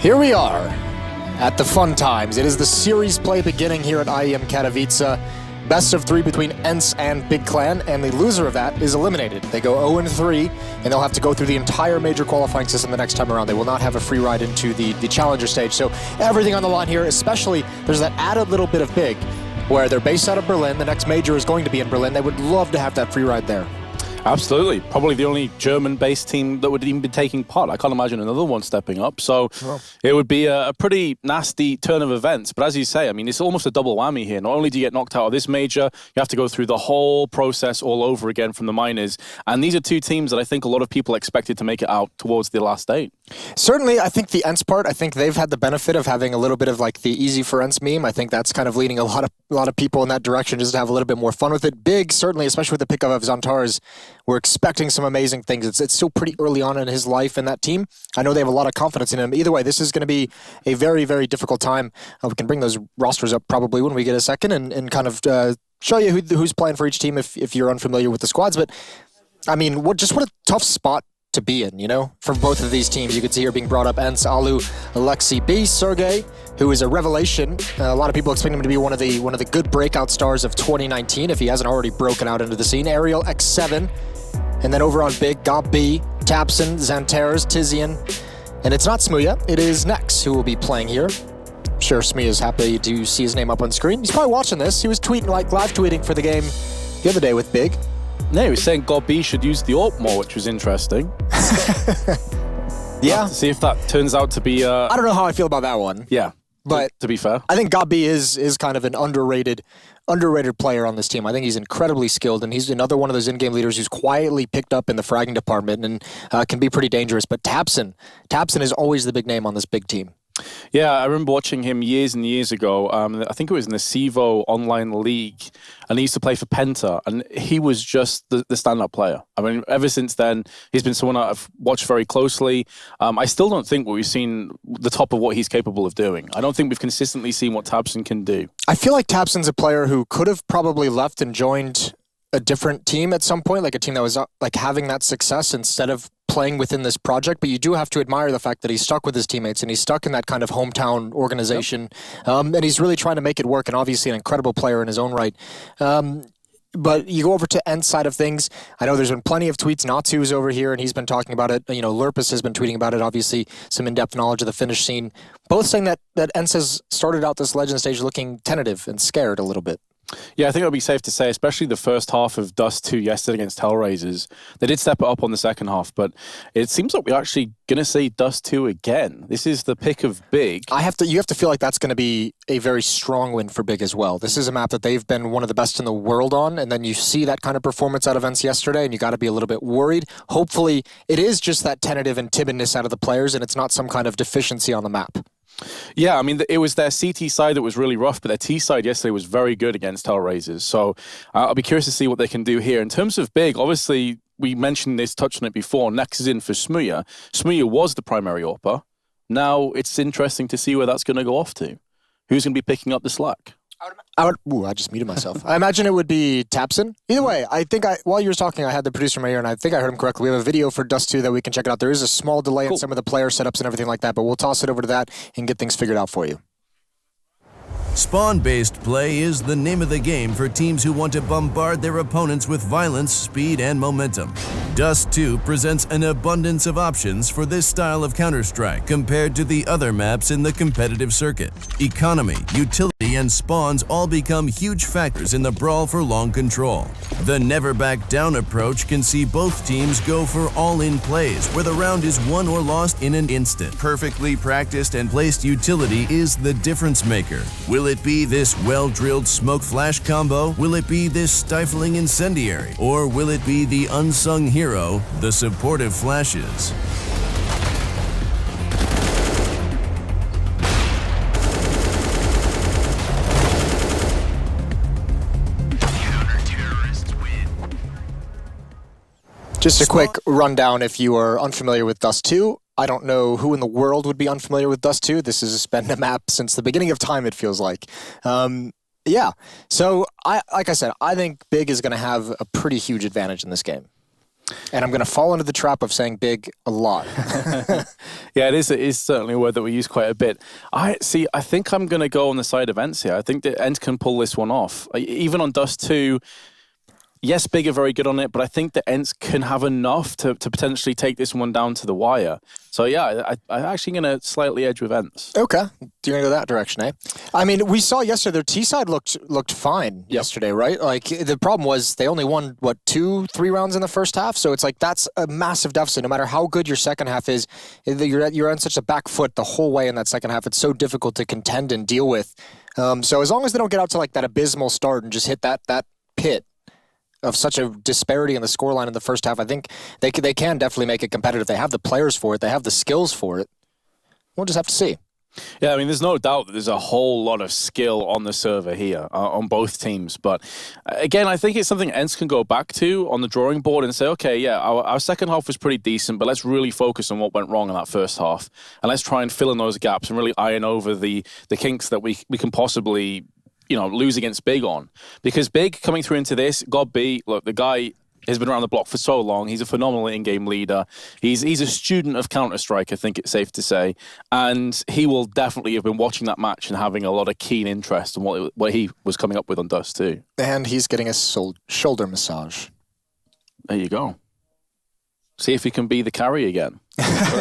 Here we are at the fun times. It is the series play beginning here at IEM Katowice. Best of 3 between ENCE and Big Clan, and the loser of that is eliminated. They go 0-3, and they'll have to go through the entire major qualifying system the next time around. They will not have a free ride into the challenger stage. So everything on the line here, especially there's that added little bit of Big, where they're based out of Berlin. The next major is going to be in Berlin. They would love to have that free ride there. Absolutely. Probably the only German-based team that would even be taking part. I can't imagine another one stepping up. So it would be a pretty nasty turn of events. But as you say, I mean, it's almost a double whammy here. Not only do you get knocked out of this major, you have to go through the whole process all over again from the minors. And these are two teams that I think a lot of people expected to make it out towards the last 8. Certainly, I think the ENCE part, I think they've had the benefit of having a little bit of like the easy for ENCE meme. I think that's kind of leading a lot of people in that direction just to have a little bit more fun with it. Big, certainly, especially with the pickup of Xantar's, we're expecting some amazing things. It's still pretty early on in his life in that team. I know they have a lot of confidence in him. Either way, this is going to be a very, very difficult time. We can bring those rosters up probably when we get a second and kind of show you who's playing for each team if you're unfamiliar with the squads. But, I mean, what a tough spot to be in, you know, for both of these teams. You can see here being brought up ENCE, Alu, Alexi B, Sergey, who is a revelation. A lot of people expect him to be one of the good breakout stars of 2019 if he hasn't already broken out into the scene. Ariel, X7, and then over on Big, Gob B, Tapson, Xantares, Tizian, and it's not Smuya, it is Nex who will be playing here. I'm sure Smuya is happy to see his name up on screen. He's probably watching this. He was tweeting, like live tweeting for the game the other day with Big. No, he was saying God B should use the AWP more, which was interesting. Yeah. See if that turns out to be... I don't know how I feel about that one. Yeah, but to be fair. I think God B is kind of an underrated player on this team. I think he's incredibly skilled, and he's another one of those in-game leaders who's quietly picked up in the fragging department and can be pretty dangerous. But Tapson is always the big name on this big team. Yeah, I remember watching him years and years ago. I think it was in the CEVO online league, and he used to play for Penta, and he was just the stand-up player. I mean, ever since then, he's been someone I've watched very closely. I still don't think we've seen the top of what he's capable of doing. I don't think we've consistently seen what Tapson can do. I feel like Tapson's a player who could have probably left and joined a different team at some point, like a team that was like having that success instead of playing within this project, but you do have to admire the fact that he's stuck with his teammates and he's stuck in that kind of hometown organization. Yep. And he's really trying to make it work, and obviously an incredible player in his own right. But you go over to ENCE side of things. I know there's been plenty of tweets. Natsu's over here, and he's been talking about it. You know, Lurpus has been tweeting about it, obviously some in-depth knowledge of the Finnish scene. Both saying that ENCE has started out this Legend stage looking tentative and scared a little bit. Yeah, I think it would be safe to say, especially the first half of Dust2 yesterday against Hellraisers, they did step it up on the second half, but it seems like we're actually going to see Dust2 again. This is the pick of Big. You have to feel like that's going to be a very strong win for Big as well. This is a map that they've been one of the best in the world on, and then you see that kind of performance out of ENCE yesterday, and you got to be a little bit worried. Hopefully, it is just that tentative and timidness out of the players, and it's not some kind of deficiency on the map. Yeah, I mean, it was their CT side that was really rough, but their T side yesterday was very good against Hellraisers. So I'll be curious to see what they can do here. In terms of Big, obviously, we mentioned this, touched on it before. Nex is in for Smuya. Smuya was the primary AWPer. Now it's interesting to see where that's going to go off to. Who's going to be picking up the slack? I just muted myself. I imagine it would be Tapson. Either way, I think while you were talking, I had the producer in my ear, and I think I heard him correctly. We have a video for Dust2 that we can check it out. There is a small delay in some of the player setups and everything like that, but we'll toss it over to that and get things figured out for you. Spawn-based play is the name of the game for teams who want to bombard their opponents with violence, speed, and momentum. Dust2 presents an abundance of options for this style of Counter-Strike compared to the other maps in the competitive circuit. Economy, utility, and spawns all become huge factors in the brawl for long control. The never-back-down approach can see both teams go for all-in plays where the round is won or lost in an instant. Perfectly practiced and placed utility is the difference maker. Will it be this well-drilled smoke flash combo? Will it be this stifling incendiary? Or will it be the unsung hero, the supportive flashes? Just a quick rundown if you are unfamiliar with Dust2. I don't know who in the world would be unfamiliar with Dust2. This has been a map since the beginning of time, it feels like. Yeah, so like I said, I think Big is going to have a pretty huge advantage in this game. And I'm going to fall into the trap of saying big a lot. Yeah, it is certainly a word that we use quite a bit. I think I'm going to go on the side of ENCE here. I think that ENCE can pull this one off. Even on Dust2, yes, big are very good on it, but I think that ENCE can have enough to potentially take this one down to the wire. So yeah, I'm actually going to slightly edge with ENCE. Okay. You're going to go that direction, eh? I mean, we saw yesterday their T-side looked fine yesterday, right? Like, the problem was they only won, 2-3 rounds in the first half? So it's like that's a massive deficit. No matter how good your second half is, you're on such a back foot the whole way in that second half. It's so difficult to contend and deal with. So as long as they don't get out to like that abysmal start and just hit that pit of such a disparity in the scoreline in the first half, I think they can definitely make it competitive. They have the players for it. They have the skills for it. We'll just have to see. Yeah, I mean, there's no doubt that there's a whole lot of skill on the server here on both teams. But again, I think it's something ENCE can go back to on the drawing board and say, okay, yeah, our second half was pretty decent, but let's really focus on what went wrong in that first half. And let's try and fill in those gaps and really iron over the kinks that we can possibly lose against Big on. Because Big coming through into this, God B, look, the guy has been around the block for so long. He's a phenomenal in-game leader. He's a student of Counter-Strike, I think it's safe to say. And he will definitely have been watching that match and having a lot of keen interest in what he was coming up with on Dust2. And he's getting a shoulder massage. There you go. See if he can be the carry again.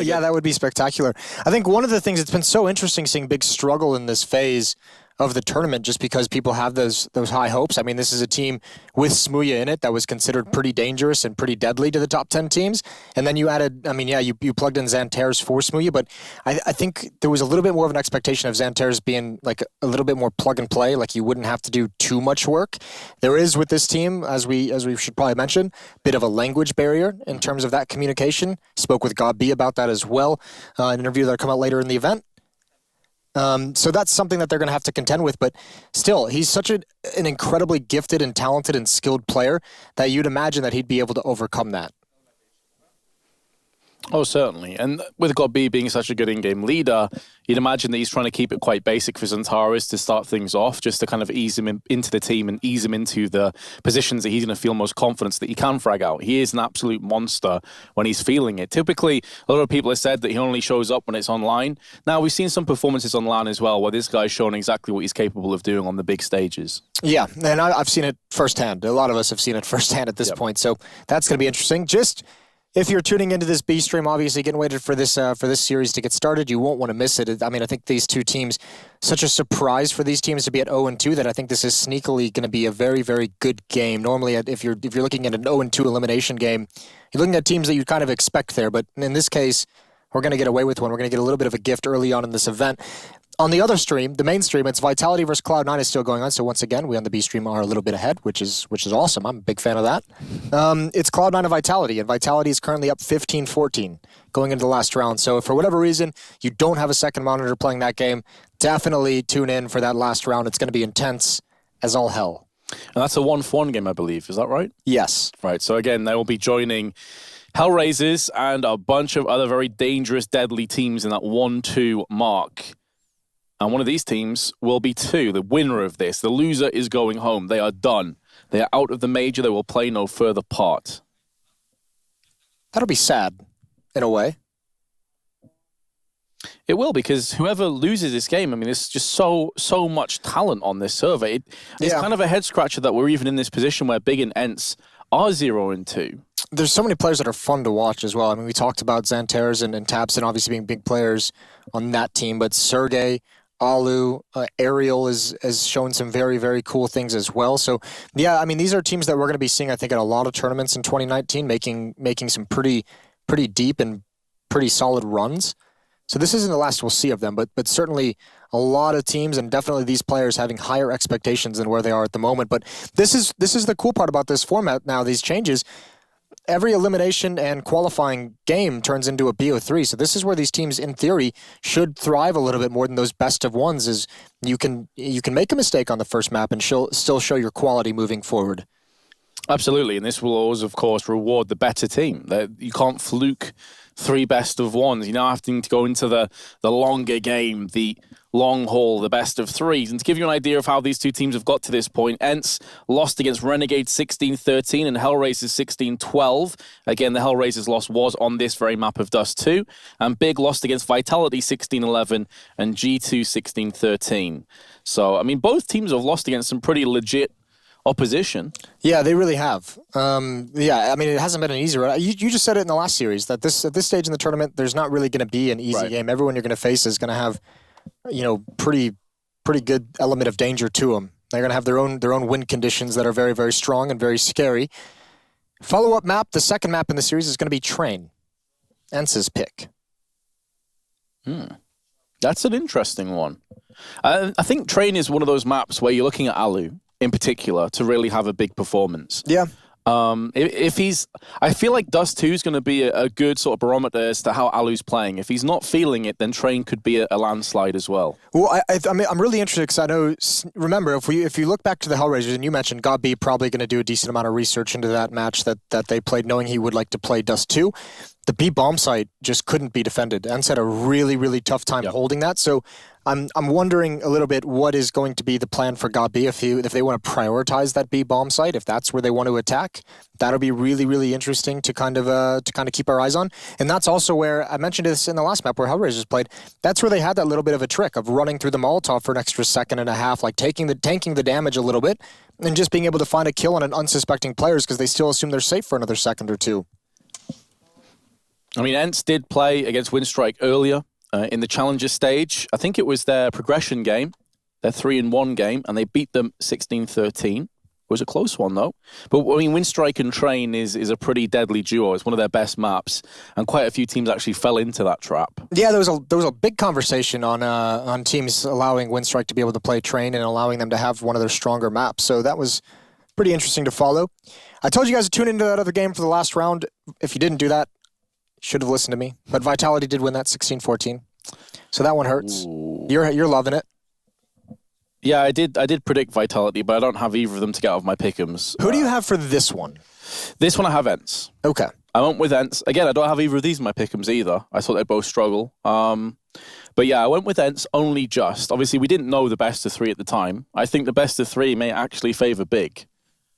Yeah, that would be spectacular. I think one of the things that's been so interesting seeing Big struggle in this phase of the tournament, just because people have those high hopes. I mean, this is a team with Smooya in it that was considered pretty dangerous and pretty deadly to the top 10 teams. And then you added, you plugged in Xantares for Smooya, but I think there was a little bit more of an expectation of Xantares being like a little bit more plug and play, like you wouldn't have to do too much work. There is with this team, as we should probably mention, a bit of a language barrier in terms of that communication. Spoke with God B about that as well, an interview that'll come out later in the event. So that's something that they're going to have to contend with. But still, he's such an incredibly gifted and talented and skilled player that you'd imagine that he'd be able to overcome that. Oh, certainly. And with God B being such a good in-game leader, you'd imagine that he's trying to keep it quite basic for Xantares to start things off, just to kind of ease him into the team and ease him into the positions that he's going to feel most confidence that he can frag out. He is an absolute monster when he's feeling it. Typically, a lot of people have said that he only shows up when it's online. Now, we've seen some performances online as well, where this guy's shown exactly what he's capable of doing on the big stages. Yeah, and I've seen it firsthand. A lot of us have seen it firsthand at this point, so that's going to be interesting. Just if you're tuning into this B stream, obviously getting waited for this series to get started, you won't want to miss it. I mean, I think these two teams, such a surprise for these teams to be at 0-2 that I think this is sneakily going to be a very, very good game. Normally, if you're looking at an 0-2 elimination game, you're looking at teams that you kind of expect there. But in this case, we're going to get away with one. We're going to get a little bit of a gift early on in this event. On the other stream, the main stream, it's Vitality versus Cloud9 is still going on. So once again, we on the B stream are a little bit ahead, which is awesome. I'm a big fan of that. It's Cloud9 and Vitality, and Vitality is currently up 15-14 going into the last round. So if for whatever reason you don't have a second monitor playing that game, definitely tune in for that last round. It's going to be intense as all hell. And that's a 1-for-1 game, I believe. Is that right? Yes. Right. So again, they will be joining Hellraisers and a bunch of other very dangerous, deadly teams in that 1-2 mark. And one of these teams will be 2. The winner of this, the loser, is going home. They are done. They are out of the major. They will play no further part. That'll be sad, in a way. It will, because whoever loses this game, I mean, there's just so much talent on this server. It's kind of a head-scratcher that we're even in this position where Big and ENCE are 0-2. There's so many players that are fun to watch as well. I mean, we talked about Xantares and Tabson obviously being big players on that team, but Sergey, Alu, Ariel has shown some very, very cool things as well. So, yeah, I mean, these are teams that we're going to be seeing, I think, at a lot of tournaments in 2019, making some pretty deep and pretty solid runs. So this isn't the last we'll see of them, but certainly a lot of teams and definitely these players having higher expectations than where they are at the moment. But this is the cool part about this format now, these changes. Every elimination and qualifying game turns into a BO3. So this is where these teams, in theory, should thrive a little bit more than those best of ones. Is you can make a mistake on the first map and still show your quality moving forward. Absolutely, and this will always, of course, reward the better team. You can't fluke 3 best of ones. You're now having to go into the longer game, the long haul, the best of 3s. And to give you an idea of how these two teams have got to this point, ENCE lost against Renegade 16-13 and Hellraisers 16-12. Again, the Hellraisers loss was on this very map of Dust2. And Big lost against Vitality 16-11 and G2 16-13. So, I mean, both teams have lost against some pretty legit opposition. Yeah, they really have. Yeah, I mean, it hasn't been an easy road. You just said it in the last series, that at this stage in the tournament, there's not really going to be an easy game. Everyone you're going to face is going to have, pretty good element of danger to them. They're going to have their own win conditions that are very, very strong and very scary. Follow-up map, the second map in the series is going to be Train. ENCE's pick. That's an interesting one. I think Train is one of those maps where you're looking at Alu in particular to really have a big performance. Yeah. I feel like Dust2 is going to be a good sort of barometer as to how Alu's playing. If he's not feeling it, then Train could be a landslide as well. Well, I mean, I'm really interested because I know. Remember, if you look back to the Hellraisers, and you mentioned God B probably going to do a decent amount of research into that match that they played, knowing he would like to play Dust2. The B bomb site just couldn't be defended. ENCE had a really, really tough time holding that. So I'm wondering a little bit what is going to be the plan for God B if they want to prioritize that B bomb site, if that's where they want to attack. That'll be really, really interesting to kind of keep our eyes on. And that's also where I mentioned this in the last map where Hellraisers played. That's where they had that little bit of a trick of running through the Molotov for an extra second and a half, like tanking the damage a little bit, and just being able to find a kill on an unsuspecting players because they still assume they're safe for another second or two. I mean, ENCE did play against Windstrike earlier in the Challenger stage. I think it was their progression game, their 3-1 game, and they beat them 16-13. It was a close one, though. But, I mean, Windstrike and Train is a pretty deadly duo. It's one of their best maps, and quite a few teams actually fell into that trap. Yeah, there was a big conversation on teams allowing Windstrike to be able to play Train and allowing them to have one of their stronger maps. So that was pretty interesting to follow. I told you guys to tune into that other game for the last round. If you didn't do that, should have listened to me. But Vitality did win that 16-14. So that one hurts. Ooh. You're loving it. Yeah, I did predict Vitality, but I don't have either of them to get out of my pick'ems. Who do you have for this one? This one I have ENCE. Okay. I went with ENCE. Again, I don't have either of these in my pick'ems either. I thought they'd both struggle. But yeah, I went with ENCE only just. Obviously, we didn't know the best of 3 at the time. I think the best of 3 may actually favor Big.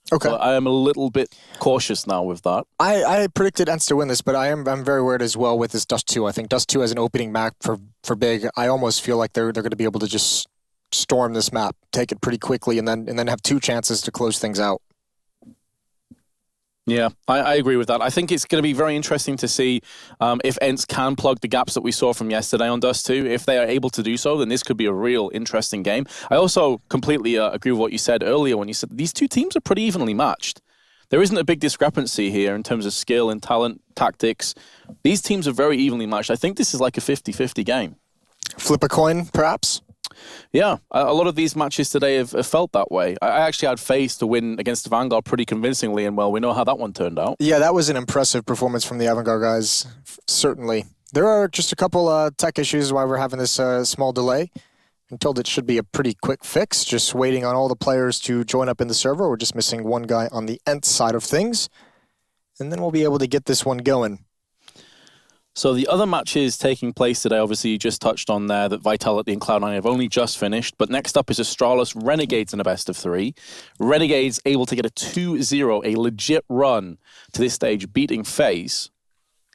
Okay. But I am a little bit cautious now with that. I predicted ENCE to win this, but I'm very worried as well with this Dust2. I think Dust2 has an opening map for Big. I almost feel like they're going to be able to just storm this map, take it pretty quickly, and then have 2 chances to close things out. Yeah, I agree with that. I think it's going to be very interesting to see if ENCE can plug the gaps that we saw from yesterday on Dust2. If they are able to do so, then this could be a real interesting game. I also completely agree with what you said earlier when you said these two teams are pretty evenly matched. There isn't a big discrepancy here in terms of skill and talent, tactics. These teams are very evenly matched. I think this is like a 50-50 game. Flip a coin, perhaps? Yeah, a lot of these matches today have felt that way. I actually had FaZe to win against the Vanguard pretty convincingly, and well, we know how that one turned out. Yeah, that was an impressive performance from the Vanguard guys, certainly. There are just a couple tech issues why we're having this small delay. I'm told it should be a pretty quick fix, just waiting on all the players to join up in the server. We're just missing one guy on the ENCE side of things, and then we'll be able to get this one going. So the other matches taking place today, obviously you just touched on there that Vitality and Cloud9 have only just finished, but next up is Astralis Renegades in a best of 3. Renegades able to get a 2-0, a legit run to this stage, beating FaZe.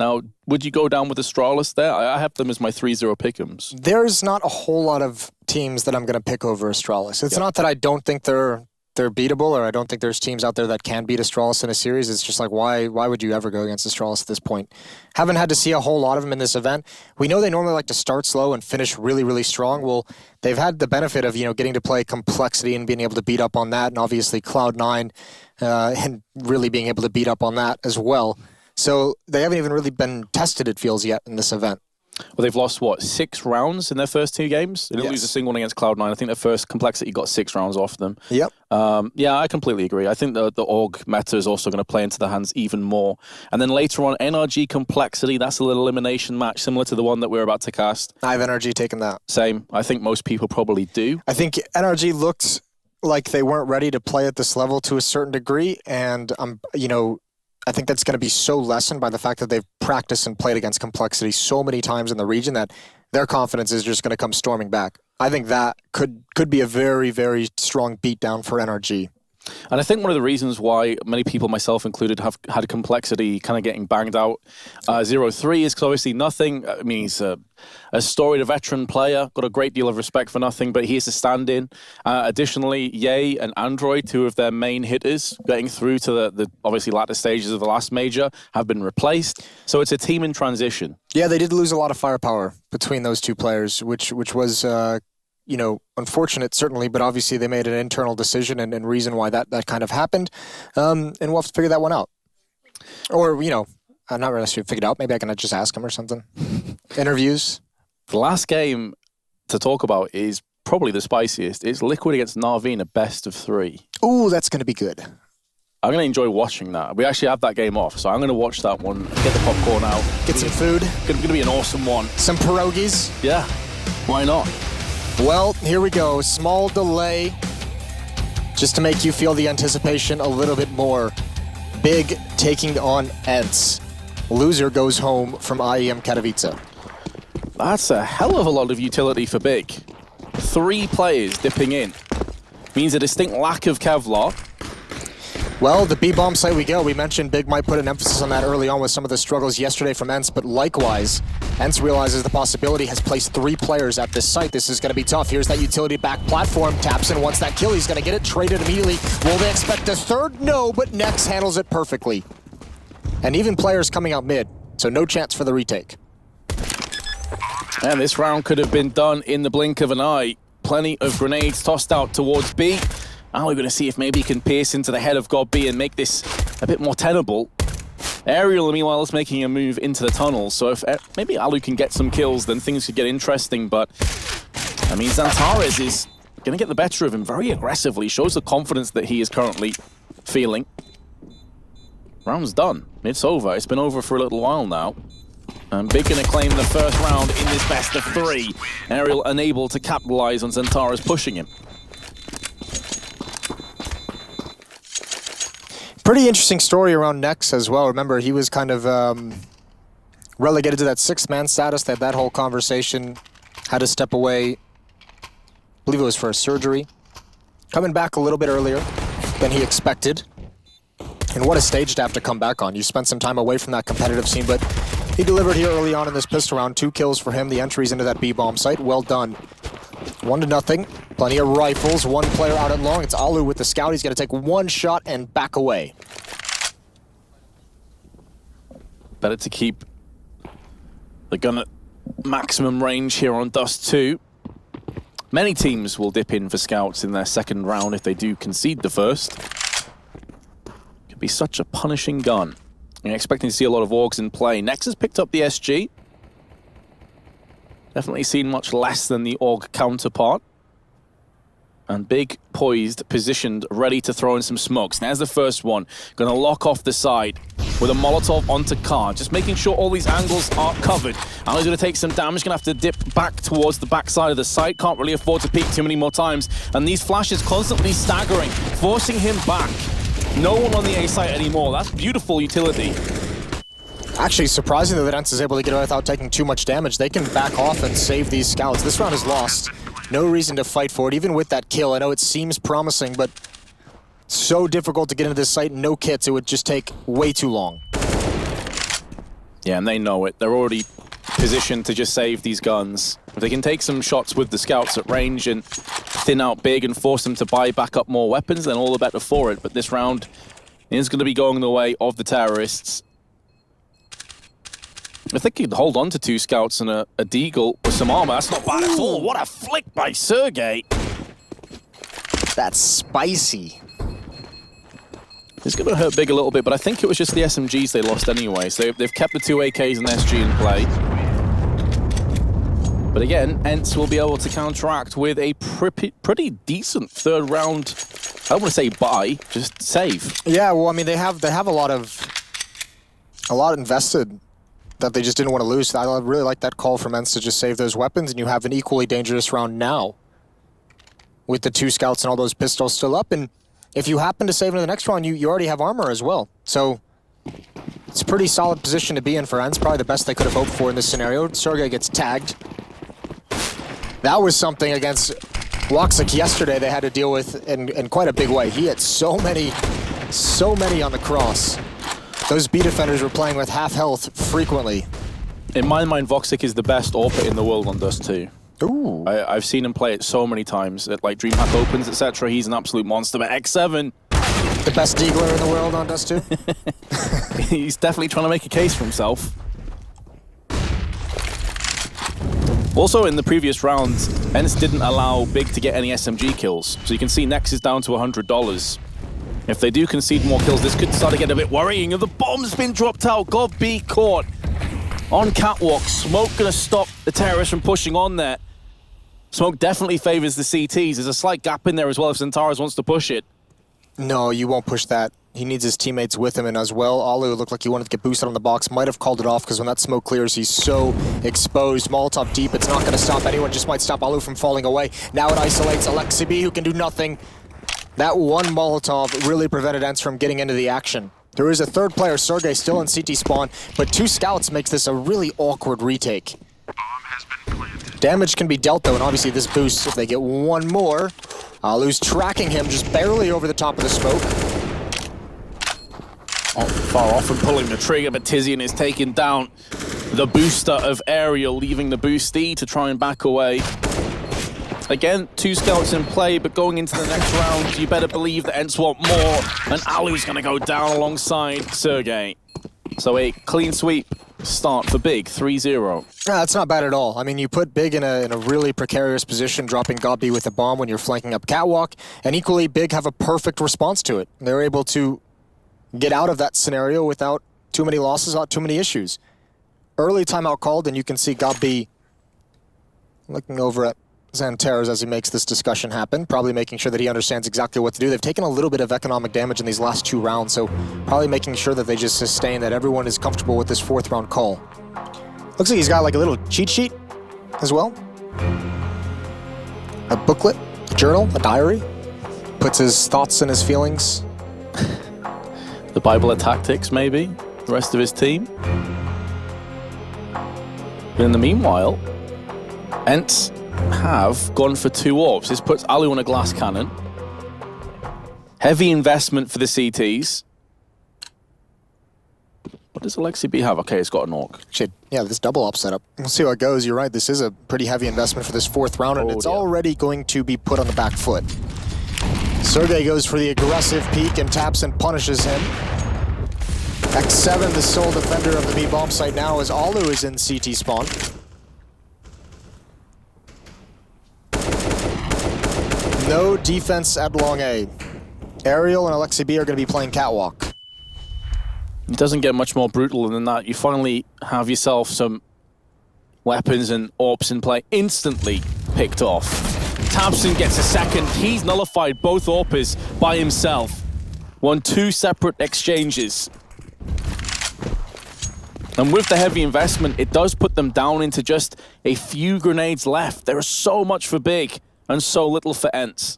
Now, would you go down with Astralis there? I have them as my 3-0 pick'ems. There's not a whole lot of teams that I'm going to pick over Astralis. It's not that I don't think they're beatable, or I don't think there's teams out there that can beat Astralis in a series. It's just like, why would you ever go against Astralis at this point? Haven't had to see a whole lot of them in this event. We know they normally like to start slow and finish really, really strong. Well, they've had the benefit of, getting to play complexity and being able to beat up on that, and obviously Cloud9 and really being able to beat up on that as well. So they haven't even really been tested, it feels, yet in this event. Well, they've lost, 6 rounds in their first 2 games? They didn't lose a single one against Cloud9. I think their first complexity got 6 rounds off them. Yep. Yeah, I completely agree. I think the org meta is also going to play into their hands even more. And then later on, NRG complexity, that's a little elimination match similar to the one that we're about to cast. I have NRG taking that. Same. I think most people probably do. I think NRG looked like they weren't ready to play at this level to a certain degree, and I think that's going to be so lessened by the fact that they've practiced and played against complexity so many times in the region that their confidence is just going to come storming back. I think that could be a very, very strong beatdown for NRG. And I think one of the reasons why many people, myself included, have had complexity kind of getting banged out Ro3 is because obviously Nothing, I mean, he's a storied, a veteran player, got a great deal of respect for Nothing, but he is a stand-in. Additionally, Ye and Android, two of their main hitters, getting through to the obviously latter stages of the last major, have been replaced. So it's a team in transition. Yeah, they did lose a lot of firepower between those two players, which was... unfortunate, certainly, but obviously they made an internal decision and reason why that kind of happened. And we'll have to figure that one out. Or, I'm not really sure figured out. Maybe I can just ask him or something. Interviews. The last game to talk about is probably the spiciest. It's Liquid against Na'Vi in a best of 3. Ooh, that's going to be good. I'm going to enjoy watching that. We actually have that game off, so I'm going to watch that one, get the popcorn out. Get some food. Going to be an awesome one. Some pierogies. Yeah, why not? Well, here we go. Small delay, just to make you feel the anticipation a little bit more. Big taking on ENCE. Loser goes home from IEM Katowice. That's a hell of a lot of utility for Big. 3 players dipping in. Means a distinct lack of Kevlar. Well, the B-bomb site we go. We mentioned Big might put an emphasis on that early on with some of the struggles yesterday from ENCE, but likewise, ENCE realizes the possibility, has placed 3 players at this site. This is going to be tough. Here's that utility back platform. Taps in, wants that kill. He's going to get it, traded immediately. Will they expect a third? No, but Nex handles it perfectly. And even players coming out mid, so no chance for the retake. And this round could have been done in the blink of an eye. Plenty of grenades tossed out towards B. Now we're going to see if maybe he can pierce into the head of God B and make this a bit more tenable. Aerial, meanwhile, is making a move into the tunnel, so if maybe Alu can get some kills, then things could get interesting, but I mean, Xantares is going to get the better of him very aggressively, shows the confidence that he is currently feeling. Round's done. It's over. It's been over for a little while now. And Big going to claim the first round in this best of 3. Aerial unable to capitalize on Xantares pushing him. Pretty interesting story around Nex as well. Remember, he was kind of relegated to that 6th-man status. They had that whole conversation, had to step away. I believe it was for a surgery. Coming back a little bit earlier than he expected. And what a stage to have to come back on. You spent some time away from that competitive scene, but he delivered here early on in this pistol round. 2 kills for him. The entries into that B-bomb site. Well done. 1-0. Plenty of rifles. 1 player out at long. It's Alu with the scout. He's going to take 1 shot and back away. Better to keep the gun at maximum range here on Dust2. Many teams will dip in for scouts in their second round if they do concede the first. Could be such a punishing gun. You're expecting to see a lot of Augs in play. Nex has picked up the SG. Definitely seen much less than the Aug counterpart. And Big poised, positioned, ready to throw in some smokes. There's the first one. Gonna lock off the side with a Molotov onto car. Just making sure all these angles are covered. Alu's gonna take some damage, gonna have to dip back towards the backside of the site. Can't really afford to peek too many more times. And these flashes constantly staggering, forcing him back. No one on the A site anymore. That's beautiful utility. Actually, surprisingly that ENCE is able to get away without taking too much damage. They can back off and save these scouts. This round is lost. No reason to fight for it, even with that kill. I know it seems promising, but so difficult to get into this site. No kits, it would just take way too long. Yeah, and they know it. They're already positioned to just save these guns. If they can take some shots with the scouts at range and thin out Big and force them to buy back up more weapons, then all the better for it. But this round is going to be going the way of the terrorists. I think he'd hold on to 2 scouts and a deagle with some armor. That's not bad at all. What a flick by Sergey. That's spicy. It's going to hurt Big a little bit, but I think it was just the SMGs they lost anyway. So they've kept the 2 AKs and SG in play. But again, ENCE will be able to counteract with a pretty decent third round. I don't want to say buy, just save. Yeah, well, I mean, they have a lot invested that they just didn't want to lose. I really like that call from ENCE to just save those weapons, and you have an equally dangerous round now with the 2 scouts and all those pistols still up. And if you happen to save into the next round, you already have armor as well. So It's a pretty solid position to be in for ENCE. Probably the best they could have hoped for in this scenario. Sergey gets tagged. That was something against Woxic yesterday they had to deal with in quite a big way. He had so many on the cross. Those B defenders were playing with half health frequently. In my mind, Voxic is the best AWP in the world on Dust2. Ooh. I've seen him play it so many times at like DreamHack Opens, etc. He's an absolute monster. But X7, the best deagler in the world on Dust2. he's definitely trying to make a case for himself. Also, in the previous round, ENCE didn't allow Big to get any SMG kills. So you can see Nex is down to $100. If they do concede more kills, this could start to get a bit worrying. And the bomb's been dropped out. God be caught on Catwalk. Smoke gonna stop the terrorists from pushing on there. Smoke definitely favors the CTs. There's a slight gap in there as well if Centaurus wants to push it. No, you won't push that. He needs his teammates with him, and as well, Alu looked like he wanted to get boosted on the box. Might have called it off, because when that smoke clears, he's so exposed. Molotov deep, it's not going to stop anyone, just might stop Alu from falling away. Now it isolates Alexi B, who can do nothing. That one Molotov really prevented ENCE from getting into the action. There is a third player, Sergey, still in CT spawn, but 2 scouts makes this a really awkward retake. Damage can be dealt, though, and obviously this boost, if they get one more, Alu's tracking him just barely over the top of the smoke. Far off and pulling the trigger, but Tizian is taking down the booster of Aerial, leaving the boostee to try and back away. Again, 2 scouts in play, but going into the next round, you better believe that ENCE want more, and Alu's going to go down alongside Sergey. So a clean sweep start for Big, 3-0. Yeah, that's not bad at all. I mean, you put Big in a really precarious position, dropping Godby with a bomb when you're flanking up Catwalk, and equally, Big have a perfect response to it. They're able to get out of that scenario without too many losses, without too many issues. Early timeout called, and you can see Godby looking over at Xantares as he makes this discussion happen, probably making sure that he understands exactly what to do. They've taken a little bit of economic damage in these last 2 rounds, so probably making sure that they just sustain, that everyone is comfortable with this 4th round call. Looks like he's got like a little cheat sheet as well. A booklet, a journal, a diary. Puts his thoughts and his feelings. The Bible of Tactics, maybe? The rest of his team? But in the meanwhile, ENCE have gone for 2 AWPs. This puts Alu on a glass cannon. Heavy investment for the CTs. What does Alexi B have? Okay, it's got an AWP. Shit, yeah, this double op setup. We'll see how it goes. You're right, this is a pretty heavy investment for this 4th round, and it's already going to be put on the back foot. Sergey goes for the aggressive peek and taps and punishes him. X7, the sole defender of the B bomb site now, as Alu is in CT spawn. No defense at long A. Aerial and Alexi B are going to be playing Catwalk. It doesn't get much more brutal than that. You finally have yourself some weapons and AWPs in play. Instantly picked off. Tabson gets a second. He's nullified both AWPs by himself. Won 2 separate exchanges. And with the heavy investment, it does put them down into just a few grenades left. There is so much for Big and so little for ENCE.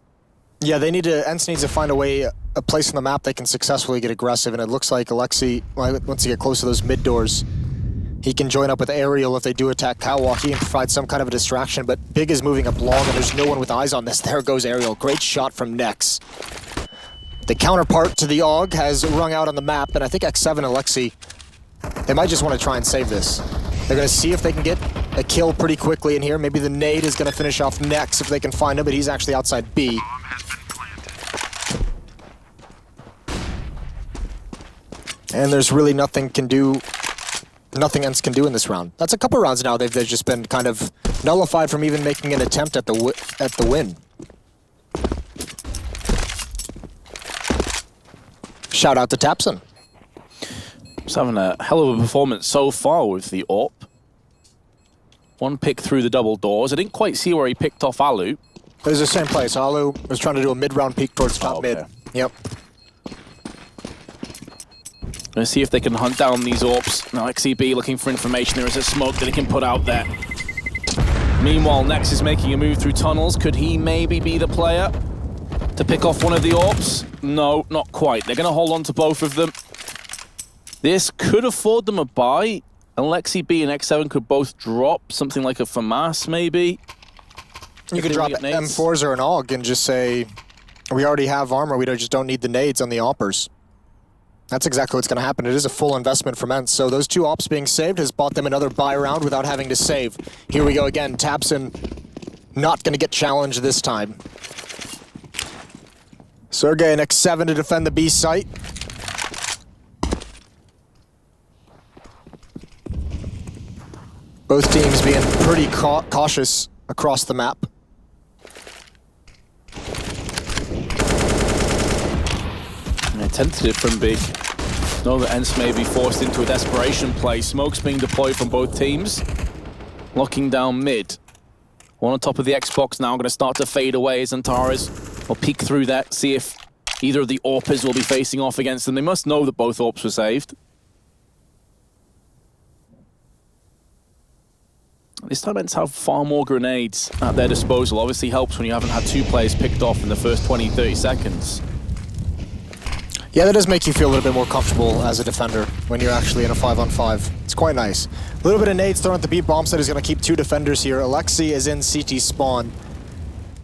Yeah, ENCE needs to find a way, a place on the map they can successfully get aggressive, and it looks like Alexi, once they get close to those mid doors, he can join up with Aerial if they do attack Catwalk. He can provide some kind of a distraction, but Big is moving up long, and there's no one with eyes on this. There goes Aerial. Great shot from Nex. The counterpart to the AUG has rung out on the map, and I think X7 and Alexi, they might just want to try and save this. They're going to see if they can get a kill pretty quickly in here. Maybe the nade is going to finish off Nex if they can find him, but he's actually outside B. And there's really nothing ENCE can do in this round. That's a couple rounds now they've just been kind of nullified from even making an attempt at the win. Shout out to Tapson. He's having a hell of a performance so far with the AWP. 1 pick through the double doors. I didn't quite see where he picked off Alu. It was the same place. Alu was trying to do a mid-round peek towards top mid. Yep. Let's see if they can hunt down these AWPs. Now XCB looking for information. There is a smoke that he can put out there. Meanwhile, Nex is making a move through tunnels. Could he maybe be the player to pick off one of the AWPs? No, not quite. They're going to hold on to both of them. This could afford them a buy. Alexi B and X7 could both drop something like a FAMAS, maybe. You could drop M4s or an AUG and just say, we already have armor, we just don't need the nades on the oppers. That's exactly what's going to happen. It is a full investment from ENCE. So those 2 ops being saved has bought them another buy round without having to save. Here we go again. Tapson not going to get challenged this time. Sergey and X7 to defend the B site. Both teams being pretty cautious across the map. Tentative from Big. Know that ENCE may be forced into a desperation play. Smoke's being deployed from both teams. Locking down mid. One on top of the Xbox now, going to start to fade away as Antares will peek through that, see if either of the AWPers will be facing off against them. They must know that both AWPs were saved. This time ENCE have far more grenades at their disposal. Obviously helps when you haven't had 2 players picked off in the first 20, 30 seconds. Yeah, that does make you feel a little bit more comfortable as a defender when you're actually in a 5-on-5. It's quite nice. A little bit of nades thrown at the B bomb site is going to keep 2 defenders here. Alexi is in CT spawn.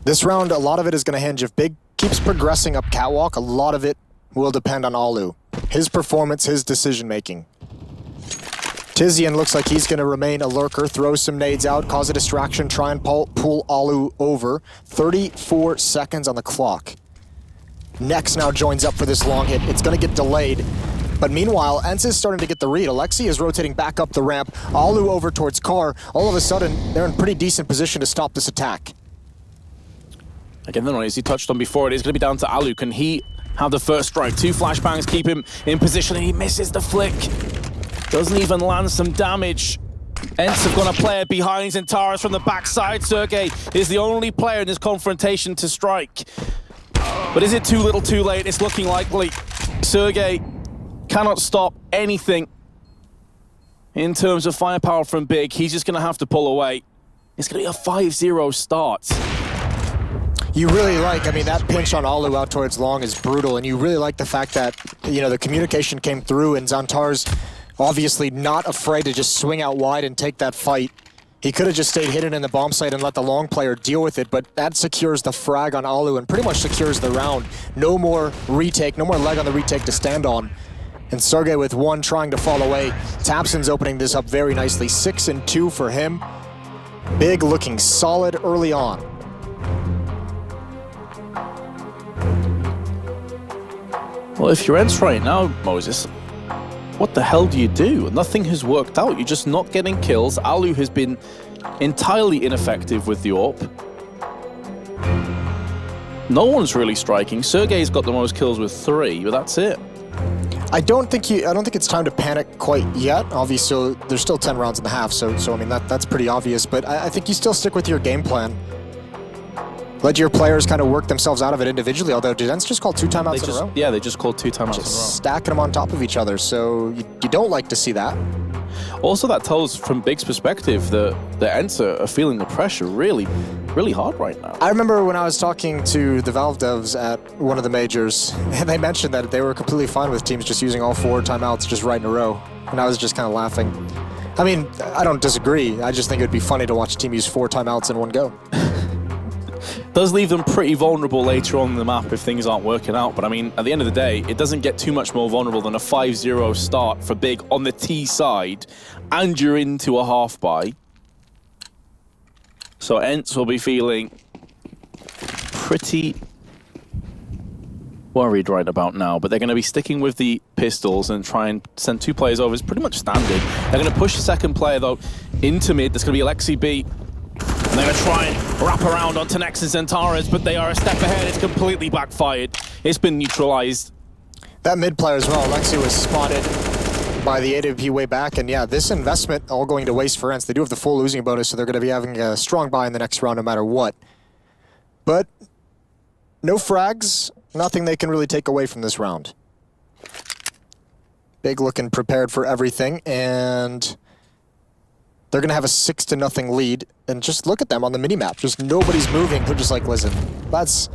This round, a lot of it is going to hinge. If Big keeps progressing up catwalk, a lot of it will depend on Alu. His performance, his decision-making. Tizian looks like he's going to remain a lurker, throw some nades out, cause a distraction, try and pull Alu over. 34 seconds on the clock. Nex now joins up for this long hit. It's going to get delayed. But meanwhile, ENCE is starting to get the read. Alexi is rotating back up the ramp. Alu over towards Car. All of a sudden, they're in pretty decent position to stop this attack. Again, the noise he touched on before, it is going to be down to Alu. Can he have the first strike? 2 flashbangs keep him in position, and he misses the flick. Doesn't even land some damage. ENCE have got a player behind Antares from the backside. Sergey is the only player in this confrontation to strike. But is it too little too late? It's looking likely. Sergey cannot stop anything in terms of firepower from Big. He's just going to have to pull away. It's going to be a 5-0 start. You really like, I mean, that pinch on Alu out towards long is brutal, and you really like the fact that, you know, the communication came through and Zantar's obviously not afraid to just swing out wide and take that fight. He could have just stayed hidden in the bomb site and let the long player deal with it, but that secures the frag on Alu and pretty much secures the round. No more retake, no more leg on the retake to stand on. And Sergey with 1 trying to fall away. Tapson's opening this up very nicely. 6 and 2 for him. Big looking solid early on. Well, if you're ENCE right now, Moses, what the hell do you do? Nothing has worked out. You're just not getting kills. Alu has been entirely ineffective with the AWP. No one's really striking. Sergey's got the most kills with 3, but that's it. I don't think it's time to panic quite yet. Obviously, there's still 10 rounds in the half, so I mean that's pretty obvious. But I think you still stick with your game plan. Let your players kind of work themselves out of it individually. Although, did ENCE just call 2 timeouts in a row? Yeah, they just called 2 timeouts in a row. Stacking them on top of each other, so you don't like to see that. Also, that tells from Big's perspective that the ENCE are feeling the pressure really, really hard right now. I remember when I was talking to the Valve devs at one of the majors, and they mentioned that they were completely fine with teams just using all 4 timeouts just right in a row. And I was just kind of laughing. I mean, I don't disagree. I just think it would be funny to watch a team use 4 timeouts in one go. Does leave them pretty vulnerable later on in the map if things aren't working out. But I mean, at the end of the day, it doesn't get too much more vulnerable than a 5-0 start for Big on the T side, and you're into a half buy. So ENCE will be feeling pretty worried right about now, but they're going to be sticking with the pistols and try and send 2 players over. It's pretty much standard. They're going to push the second player, though, into mid. That's going to be Alexi B. And they're going to try and wrap around onto Nexus and Antares, but they are a step ahead. It's completely backfired. It's been neutralized. That mid player as well, Alexi, was spotted by the AWP way back. And yeah, this investment all going to waste for ENCE. They do have the full losing bonus, so they're going to be having a strong buy in the next round no matter what. But no frags, nothing they can really take away from this round. Big looking prepared for everything, and they're going to have a 6-0 lead, and just look at them on the minimap. Just nobody's moving. They're just like, listen, this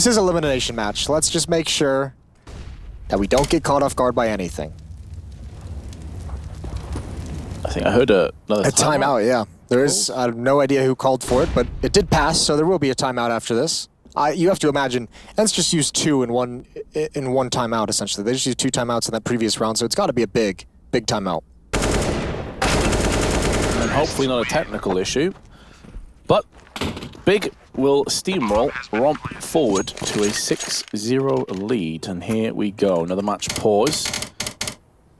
is an elimination match. Let's just make sure that we don't get caught off guard by anything. think I heard another timeout, yeah. There is, I have no idea who called for it, but it did pass, so there will be a timeout after this. You have to imagine, ENCE just used 2 in one timeout, essentially. They just used 2 timeouts in that previous round, so it's got to be a big timeout. And hopefully not a technical issue. But Big will steamroll Romp forward to a 6-0 lead. And here we go. Another match pause.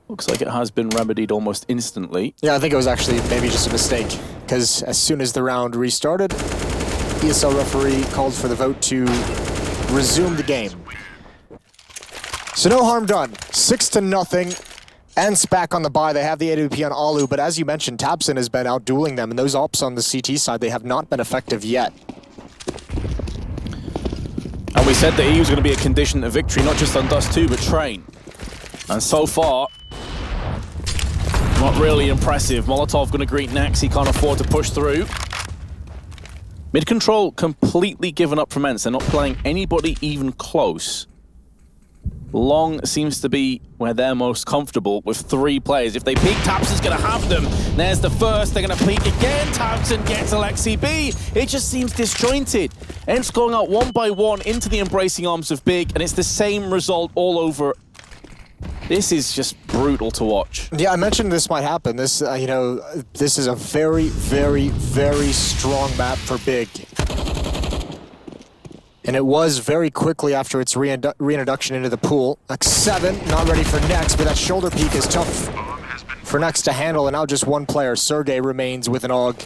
Looks like it has been remedied almost instantly. Yeah, I think it was actually maybe just a mistake, because as soon as the round restarted, ESL referee called for the vote to resume the game. So no harm done. 6-0. ENCE back on the bye. They have the AWP on Alu, but as you mentioned, tabseN has been out-dueling them, and those ops on the CT side, they have not been effective yet. And we said that he was going to be a condition of victory, not just on Dust2, but Train. And so far, not really impressive. Molotov going to greet next. He can't afford to push through. Mid control completely given up from ENCE. They're not playing anybody even close. Long seems to be where they're most comfortable with 3 players. If they peek, tabseN's going to have them. There's the first. They're going to peek again. tabseN gets Alexi B. It just seems disjointed. ENCE going out 1 by 1 into the embracing arms of Big, and it's the same result all over. This is just brutal to watch. Yeah, I mentioned this might happen. This, you know, this is a very, very, very strong map for Big. And it was very quickly after its reintroduction into the pool. X7, not ready for next, but that shoulder peek is tough for next to handle. And now just 1 player, Sergey, remains with an AUG.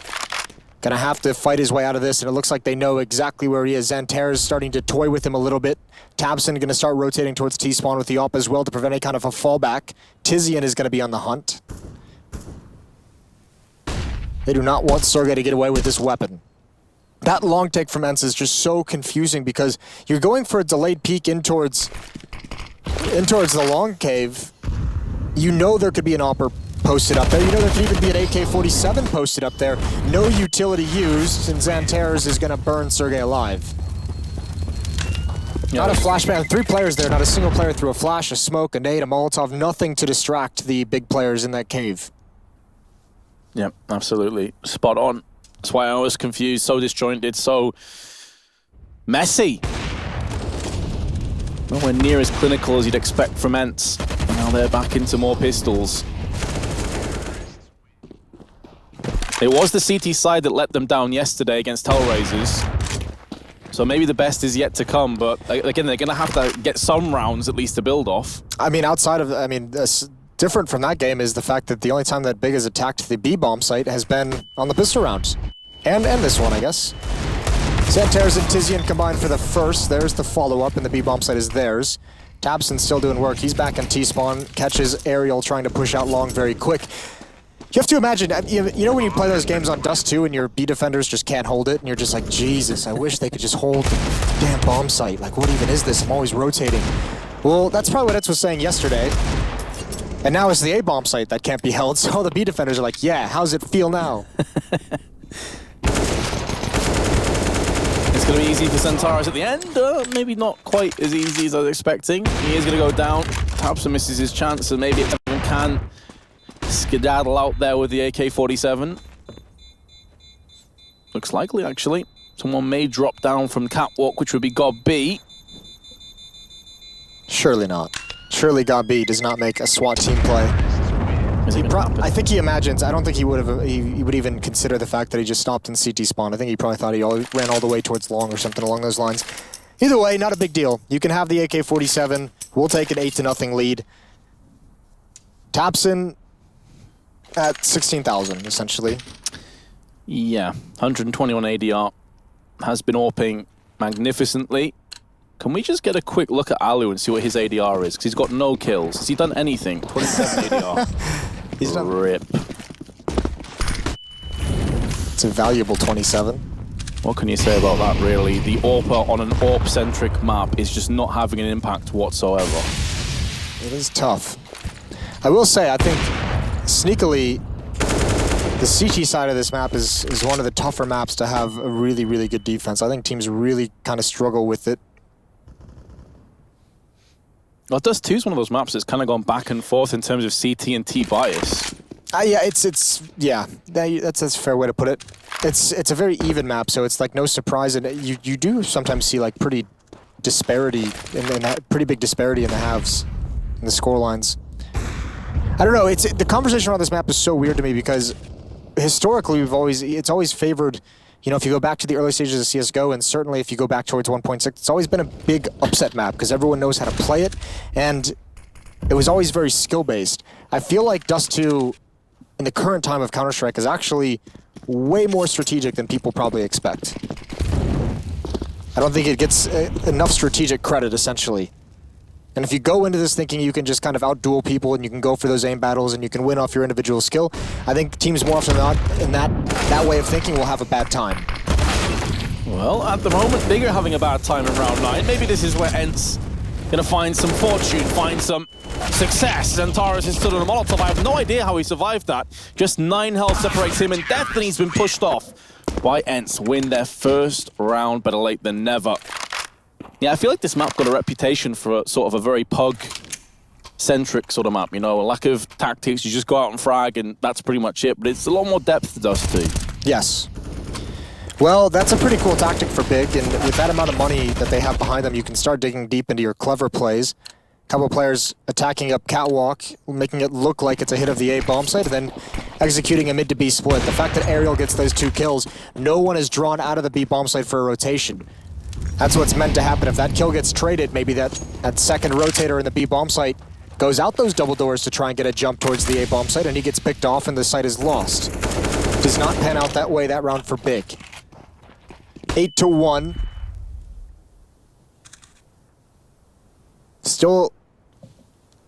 Gonna have to fight his way out of this, and it looks like they know exactly where he is. Xantair is starting to toy with him a little bit. tabseN gonna start rotating towards T-spawn with the AWP as well to prevent any kind of a fallback. Tizian is gonna be on the hunt. They do not want Sergey to get away with this weapon. That long take from ENCE is just so confusing because you're going for a delayed peek in towards the long cave. You know there could be an AWPer posted up there. You know there could even be an AK-47 posted up there. No utility used, and Xantair's is going to burn Sergey alive. Yeah. Not a flashbang. 3 players there, not a single player threw a flash, a smoke, a nade, a Molotov, nothing to distract the big players in that cave. Yep, absolutely. Spot on. That's why I was confused, so disjointed, so messy. Nowhere near as clinical as you'd expect from ENCE. And now they're back into more pistols. It was the CT side that let them down yesterday against Hellraisers. So maybe the best is yet to come, but again, they're going to have to get some rounds at least to build off. I mean, outside of, different from that game is the fact that the only time that Big has attacked the B-bomb site has been on the pistol rounds. And this one, I guess. Xantair's and Tizian combined for the first. There's the follow-up, and the B-bomb site is theirs. tabseN's still doing work. He's back in T-spawn, catches Aerial trying to push out long very quick. You have to imagine, you know when you play those games on Dust2 and your B defenders just can't hold it, and you're just like, Jesus, I wish they could just hold the damn bomb site. Like, what even is this? I'm always rotating. Well, that's probably what ENCE was saying yesterday. And now it's the A-bomb site that can't be held, so all the B defenders are like, yeah, how's it feel now? It's going to be easy for Centaurus at the end. Maybe not quite as easy as I was expecting. He is going to go down. tabseN misses his chance, and maybe everyone can skedaddle out there with the AK-47. Looks likely, actually. Someone may drop down from catwalk, which would be God B. Surely not. Surely God B does not make a SWAT team play. I think he imagines, I don't think he would even consider the fact that he just stopped in CT spawn. I think he probably thought he ran all the way towards long or something along those lines. Either way, not a big deal. You can have the AK-47. We'll take an 8-0 lead. tabseN at 16,000, essentially. Yeah, 121 ADR. Has been AWPing magnificently. Can we just get a quick look at Alu and see what his ADR is? Because he's got no kills. Has he done anything? 27 ADR. He's done. RIP. It's a valuable 27. What can you say about that, really? The AWPer on an AWP-centric map is just not having an impact whatsoever. It is tough. I will say, I think, sneakily, the CT side of this map is one of the tougher maps to have a really, really good defense. I think teams really kind of struggle with it. Well, Dust2 is one of those maps that's kind of gone back and forth in terms of CT and T bias. Yeah, that's a fair way to put it. It's a very even map, so it's like no surprise, and you do sometimes see like pretty disparity in that pretty big disparity in the halves, in the score lines. I don't know. The conversation around this map is so weird to me because historically it's always favored. You know, if you go back to the early stages of CS:GO, and certainly if you go back towards 1.6, it's always been a big upset map because everyone knows how to play it, and it was always very skill-based. I feel like Dust2, in the current time of Counter-Strike, is actually way more strategic than people probably expect. I don't think it gets enough strategic credit, essentially. And if you go into this thinking you can just kind of outduel people and you can go for those aim battles and you can win off your individual skill, I think teams more often than not in that way of thinking will have a bad time. Well, at the moment, Big are having a bad time in round 9. Maybe this is where ENCE gonna find some fortune, find some success. Antares is stood on a Molotov. I have no idea how he survived that. Just 9 health separates him and death, and he's been pushed off by ENCE. Win their first round, better late than never. Yeah, I feel like this map got a reputation for sort of a very pug-centric sort of map, you know, a lack of tactics. You just go out and frag, and that's pretty much it. But it's a lot more depth to Dust2. Yes. Well, that's a pretty cool tactic for Big, and with that amount of money that they have behind them, you can start digging deep into your clever plays. A couple players attacking up Catwalk, making it look like it's a hit of the A bomb site, and then executing a mid to B split. The fact that Aerial gets those 2 kills, no one is drawn out of the B bomb site for a rotation. That's what's meant to happen. If that kill gets traded, maybe that second rotator in the B bomb site goes out those double doors to try and get a jump towards the A bomb site, and he gets picked off and the site is lost. Does not pan out that way that round for Big. 8-1. Still,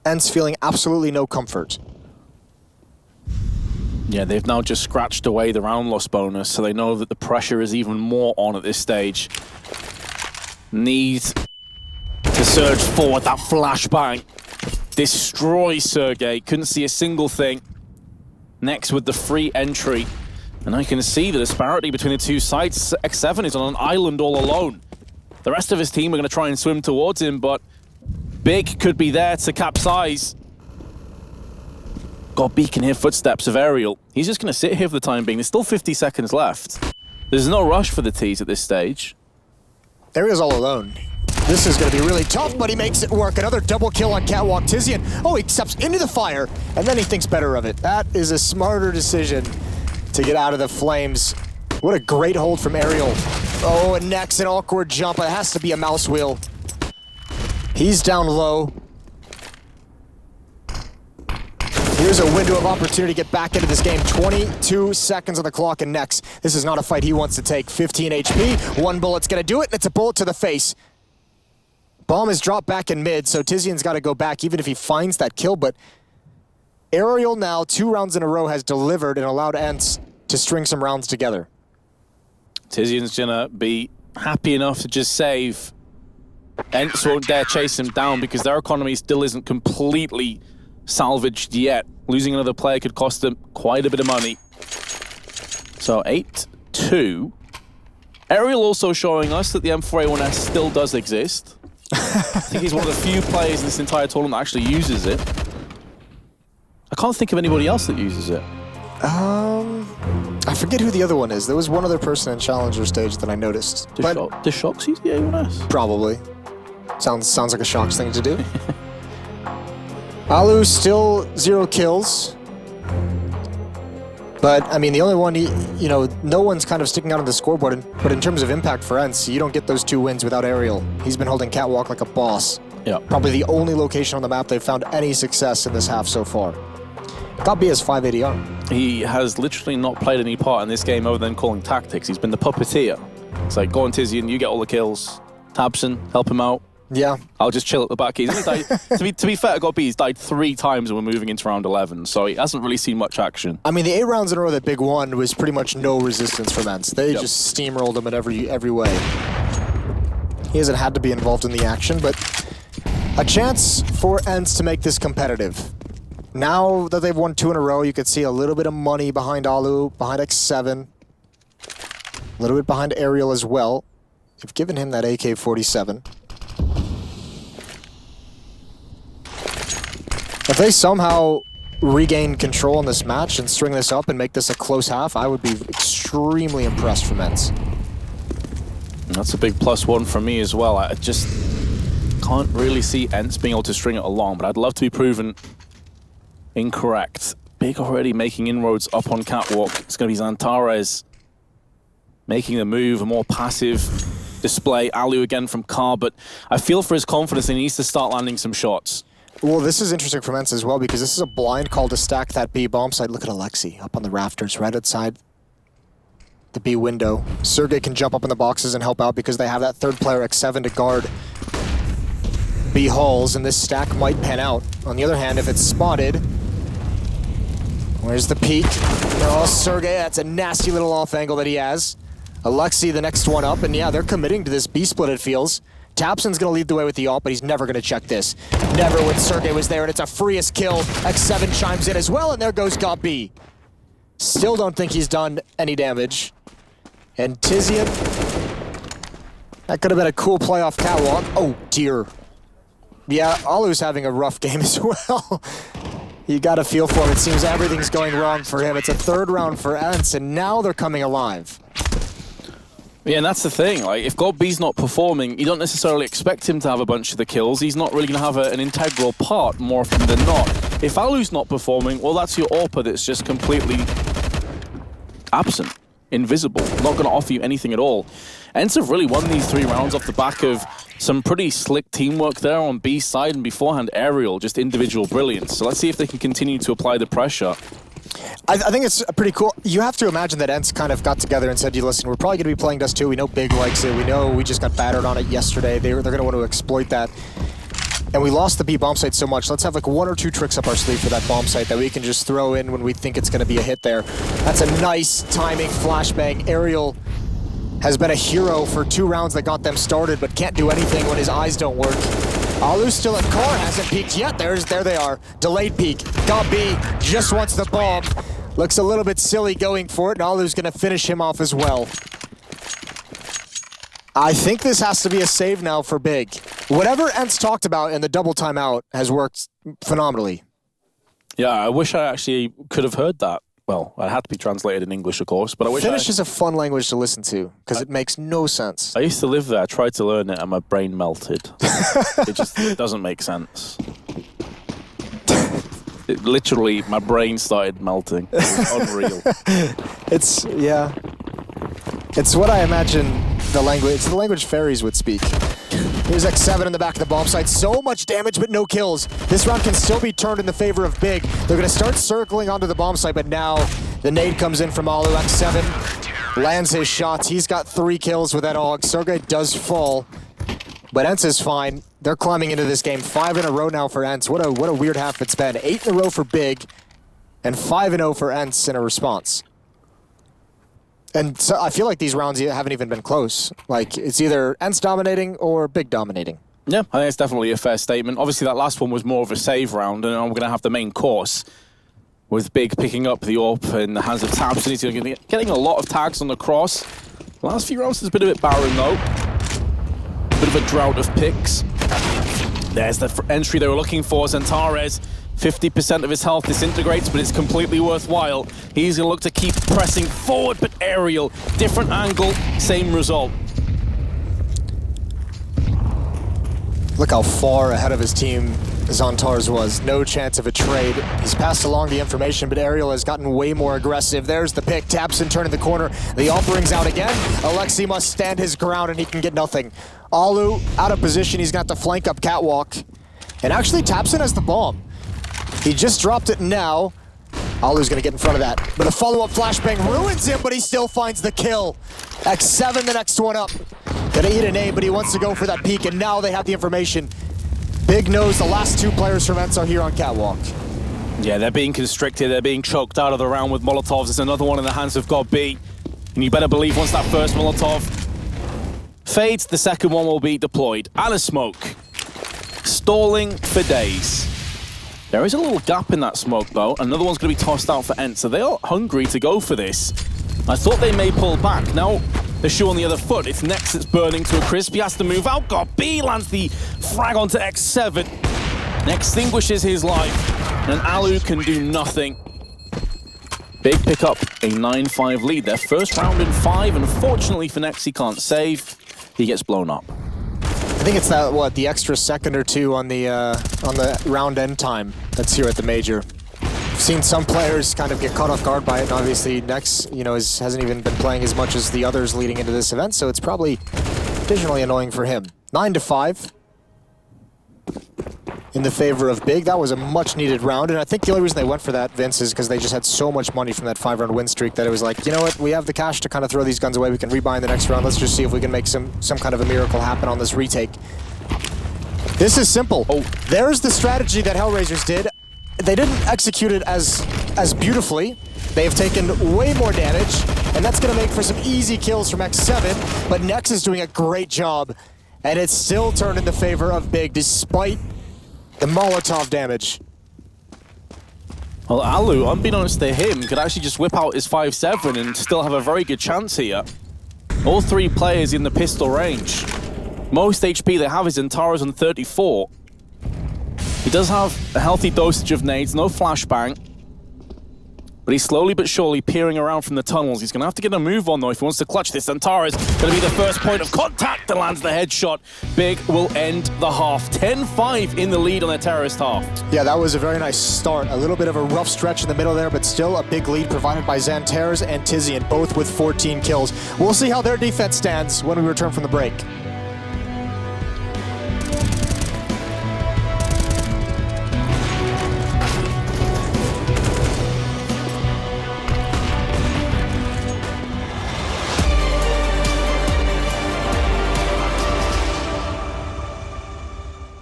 ENCE feeling absolutely no comfort. Yeah, they've now just scratched away the round loss bonus, so they know that the pressure is even more on at this stage. Need to surge forward, that flashbang. Destroy Sergey, couldn't see a single thing. Next with the free entry. And I can see the disparity between the two sides. X7 is on an island all alone. The rest of his team are going to try and swim towards him, but Big could be there to capsize. God, B can hear footsteps of Aerial. He's just going to sit here for the time being. There's still 50 seconds left. There's no rush for the T's at this stage. Aerial's all alone. This is going to be really tough, but he makes it work. Another double kill on Catwalk. Tizian, he steps into the fire, and then he thinks better of it. That is a smarter decision to get out of the flames. What a great hold from Aerial. Oh, and next, an awkward jump. It has to be a mouse wheel. He's down low. Here's a window of opportunity to get back into this game. 22 seconds on the clock, and next. This is not a fight he wants to take. 15 HP, 1 bullet's gonna do it, and it's a bullet to the face. Bomb is dropped back in mid, so Tizian's gotta go back even if he finds that kill, but Aerial now, 2 rounds in a row, has delivered and allowed ENCE to string some rounds together. Tizian's gonna be happy enough to just save. ENCE won't dare chase him down because their economy still isn't completely salvaged yet. Losing another player could cost them quite a bit of money. So 8-2. Aerial also showing us that the M4A1S still does exist. I think he's one of the few players in this entire tournament that actually uses it. I can't think of anybody else that uses it. I forget who the other one is. There was one other person in Challenger stage that I noticed. Does Shox use the A1S? Probably. Sounds like a Shox thing to do. Alu still 0 kills. But, I mean, the only one, no one's kind of sticking out on the scoreboard. But in terms of impact for ENCE, you don't get those 2 wins without Aerial. He's been holding Catwalk like a boss. Yeah. Probably the only location on the map they've found any success in this half so far. Got B as 5 ADR. He has literally not played any part in this game other than calling tactics. He's been the puppeteer. It's like, go on Tizian, you get all the kills. Tabson, help him out. Yeah. I'll just chill at the back. He's only died, to be fair, got B, he's died 3 times when we're moving into round 11, so he hasn't really seen much action. I mean, the 8 rounds in a row that Big won was pretty much no resistance from ENCE. They just steamrolled him in every way. He hasn't had to be involved in the action, but a chance for ENCE to make this competitive. Now that they've won 2 in a row, you could see a little bit of money behind Alu, behind X7. A little bit behind Aerial as well. They've given him that AK-47. If they somehow regain control in this match and string this up and make this a close half, I would be extremely impressed from ENCE. That's a big +1 for me as well. I just can't really see ENCE being able to string it along, but I'd love to be proven incorrect. Big already making inroads up on Catwalk. It's going to be Xantares making the move, a more passive display. Alu again from Car, but I feel for his confidence he needs to start landing some shots. Well, this is interesting for ENCE as well because this is a blind call to stack that B bomb site. Look at Alexi up on the rafters right outside the B window. Sergey can jump up in the boxes and help out because they have that third player X7 to guard B halls, and this stack might pan out. On the other hand, if it's spotted, where's the peak? Oh, Sergey, that's a nasty little off angle that he has. Alexi, the next one up, and yeah, they're committing to this B split, it feels. Tapson's gonna lead the way with the ult, but he's never gonna check this. Never when Sergey was there, and it's a freest kill. X7 chimes in as well, and there goes Got B. Still don't think he's done any damage. And Tizian, that could have been a cool play off Catwalk. Oh dear. Yeah, Alu's having a rough game as well. You got to feel for him. It seems everything's going wrong for him. It's a third round for ENCE, and now they're coming alive. Yeah, and that's the thing. Like, if God B's not performing, you don't necessarily expect him to have a bunch of the kills. He's not really going to have an integral part more often than not. If Alu's not performing, well, that's your AWPer that's just completely absent, invisible, not going to offer you anything at all. ENCE have really won these 3 rounds off the back of some pretty slick teamwork there on B's side, and beforehand, Aerial, just individual brilliance. So let's see if they can continue to apply the pressure. I think it's pretty cool. You have to imagine that ENCE kind of got together and said, listen, we're probably going to be playing Dust2. We know Big likes it. We know we just got battered on it yesterday. They're going to want to exploit that. And we lost the B bomb site so much. Let's have like 1 or 2 tricks up our sleeve for that bomb site that we can just throw in when we think it's going to be a hit there. That's a nice timing flashbang. Aerial has been a hero for 2 rounds that got them started, but can't do anything when his eyes don't work. Alu's still at car, hasn't peeked yet. There they are. Delayed peek. Got B, just wants the bomb. Looks a little bit silly going for it, and Alu's gonna finish him off as well. I think this has to be a save now for Big. Whatever ENCE talked about in the double timeout has worked phenomenally. Yeah, I wish I actually could have heard that. Well, it had to be translated in English, of course, but I wish Finnish is a fun language to listen to, because it makes no sense. I used to live there, I tried to learn it, and my brain melted. It doesn't make sense. Literally, my brain started melting. It was unreal. Yeah. It's what I imagine the language, it's the language fairies would speak. Here's X7 in the back of the bomb site. So much damage, but no kills. This round can still be turned in the favor of Big. They're going to start circling onto the bomb site, but now the nade comes in from Alu. X7 lands his shots. He's got 3 kills with that AUG. Sergey does fall, but ENCE is fine. They're climbing into this game. 5 in a row now for ENCE. What a weird half it's been. 8 in a row for Big, and 5-0 for ENCE in a response. And so I feel like these rounds haven't even been close. Like, it's either ENCE dominating or Big dominating. Yeah, I think it's definitely a fair statement. Obviously, that last one was more of a save round, and we're going to have the main course with Big picking up the AWP in the hands of Tabs. He's getting a lot of tags on the cross. The last few rounds has been a bit barren, though. A bit of a drought of picks. There's the entry they were looking for. Xantares, 50% of his health disintegrates, but it's completely worthwhile. He's going to look to keep pressing forward, but Aerial, different angle, same result. Look how far ahead of his team Xantares was. No chance of a trade. He's passed along the information, but Aerial has gotten way more aggressive. There's the pick. Tapson turning the corner. The AWP rings out again. Alexi must stand his ground, and he can get nothing. Alu out of position. He's got to flank up Catwalk. And actually, Tapson has the bomb. He just dropped it now. Alu's gonna get in front of that. But a follow-up flashbang ruins him, but he still finds the kill. X7, the next one up. Gonna eat an A, but he wants to go for that peek, and now they have the information. Big knows the last 2 players from ENCE are here on Catwalk. Yeah, they're being constricted, they're being choked out of the round with Molotovs. There's another one in the hands of God B. And you better believe once that first Molotov fades, the second one will be deployed. And a smoke. Stalling for days. There is a little gap in that smoke, though. Another one's going to be tossed out for ENCE, so they are hungry to go for this. I thought they may pull back. Now, the shoe on the other foot. It's Nex that's burning to a crisp. He has to move out. God B lands the frag onto X7. Extinguishes his life. and Alu can do nothing. Big pick up a 9-5 lead. Their first round in 5, and fortunately for Nex, he can't save. He gets blown up. I think it's that, what, the extra second or two on the round end time that's here at the major. I've seen some players kind of get caught off guard by it, and obviously Nex, you know, hasn't even been playing as much as the others leading into this event, so it's probably additionally annoying for him. 9-5 in the favor of Big. That was a much needed round, and I think the only reason they went for that, Vince, is because they just had so much money from that 5-round win streak that it was like, you know what, we have the cash to kind of throw these guns away, we can rebuy in the next round, let's just see if we can make some kind of a miracle happen on this retake. This is simple. Oh, there's the strategy that Hellraisers did. They didn't execute it as beautifully. They have taken way more damage, and that's going to make for some easy kills from X7, but Nex is doing a great job, and it's still turned in the favor of Big, despite the Molotov damage. Well, Alu, unbeknownst to him, could actually just whip out his 5-7 and still have a very good chance here. All 3 players in the pistol range. Most HP they have is Antares on 34. He does have a healthy dosage of nades, no flashbang. But he's slowly but surely peering around from the tunnels. He's going to have to get a move on, though, if he wants to clutch this. Antares going to be the first point of contact that lands the headshot. Big will end the half. 10-5 in the lead on their terrorist half. Yeah, that was a very nice start. A little bit of a rough stretch in the middle there, but still a big lead provided by Xantares and Tizian, both with 14 kills. We'll see how their defense stands when we return from the break.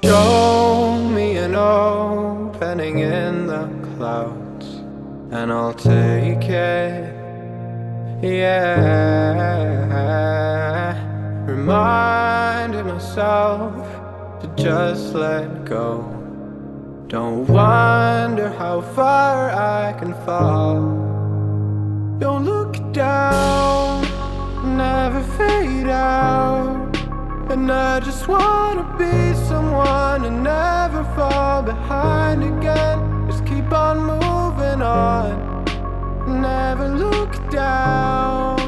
Show me an opening in the clouds, and I'll take it, yeah. Reminding myself to just let go. Don't wonder how far I can fall. Don't look down, never fade out. And I just wanna be someone and never fall behind again. Just keep on moving on. Never look down,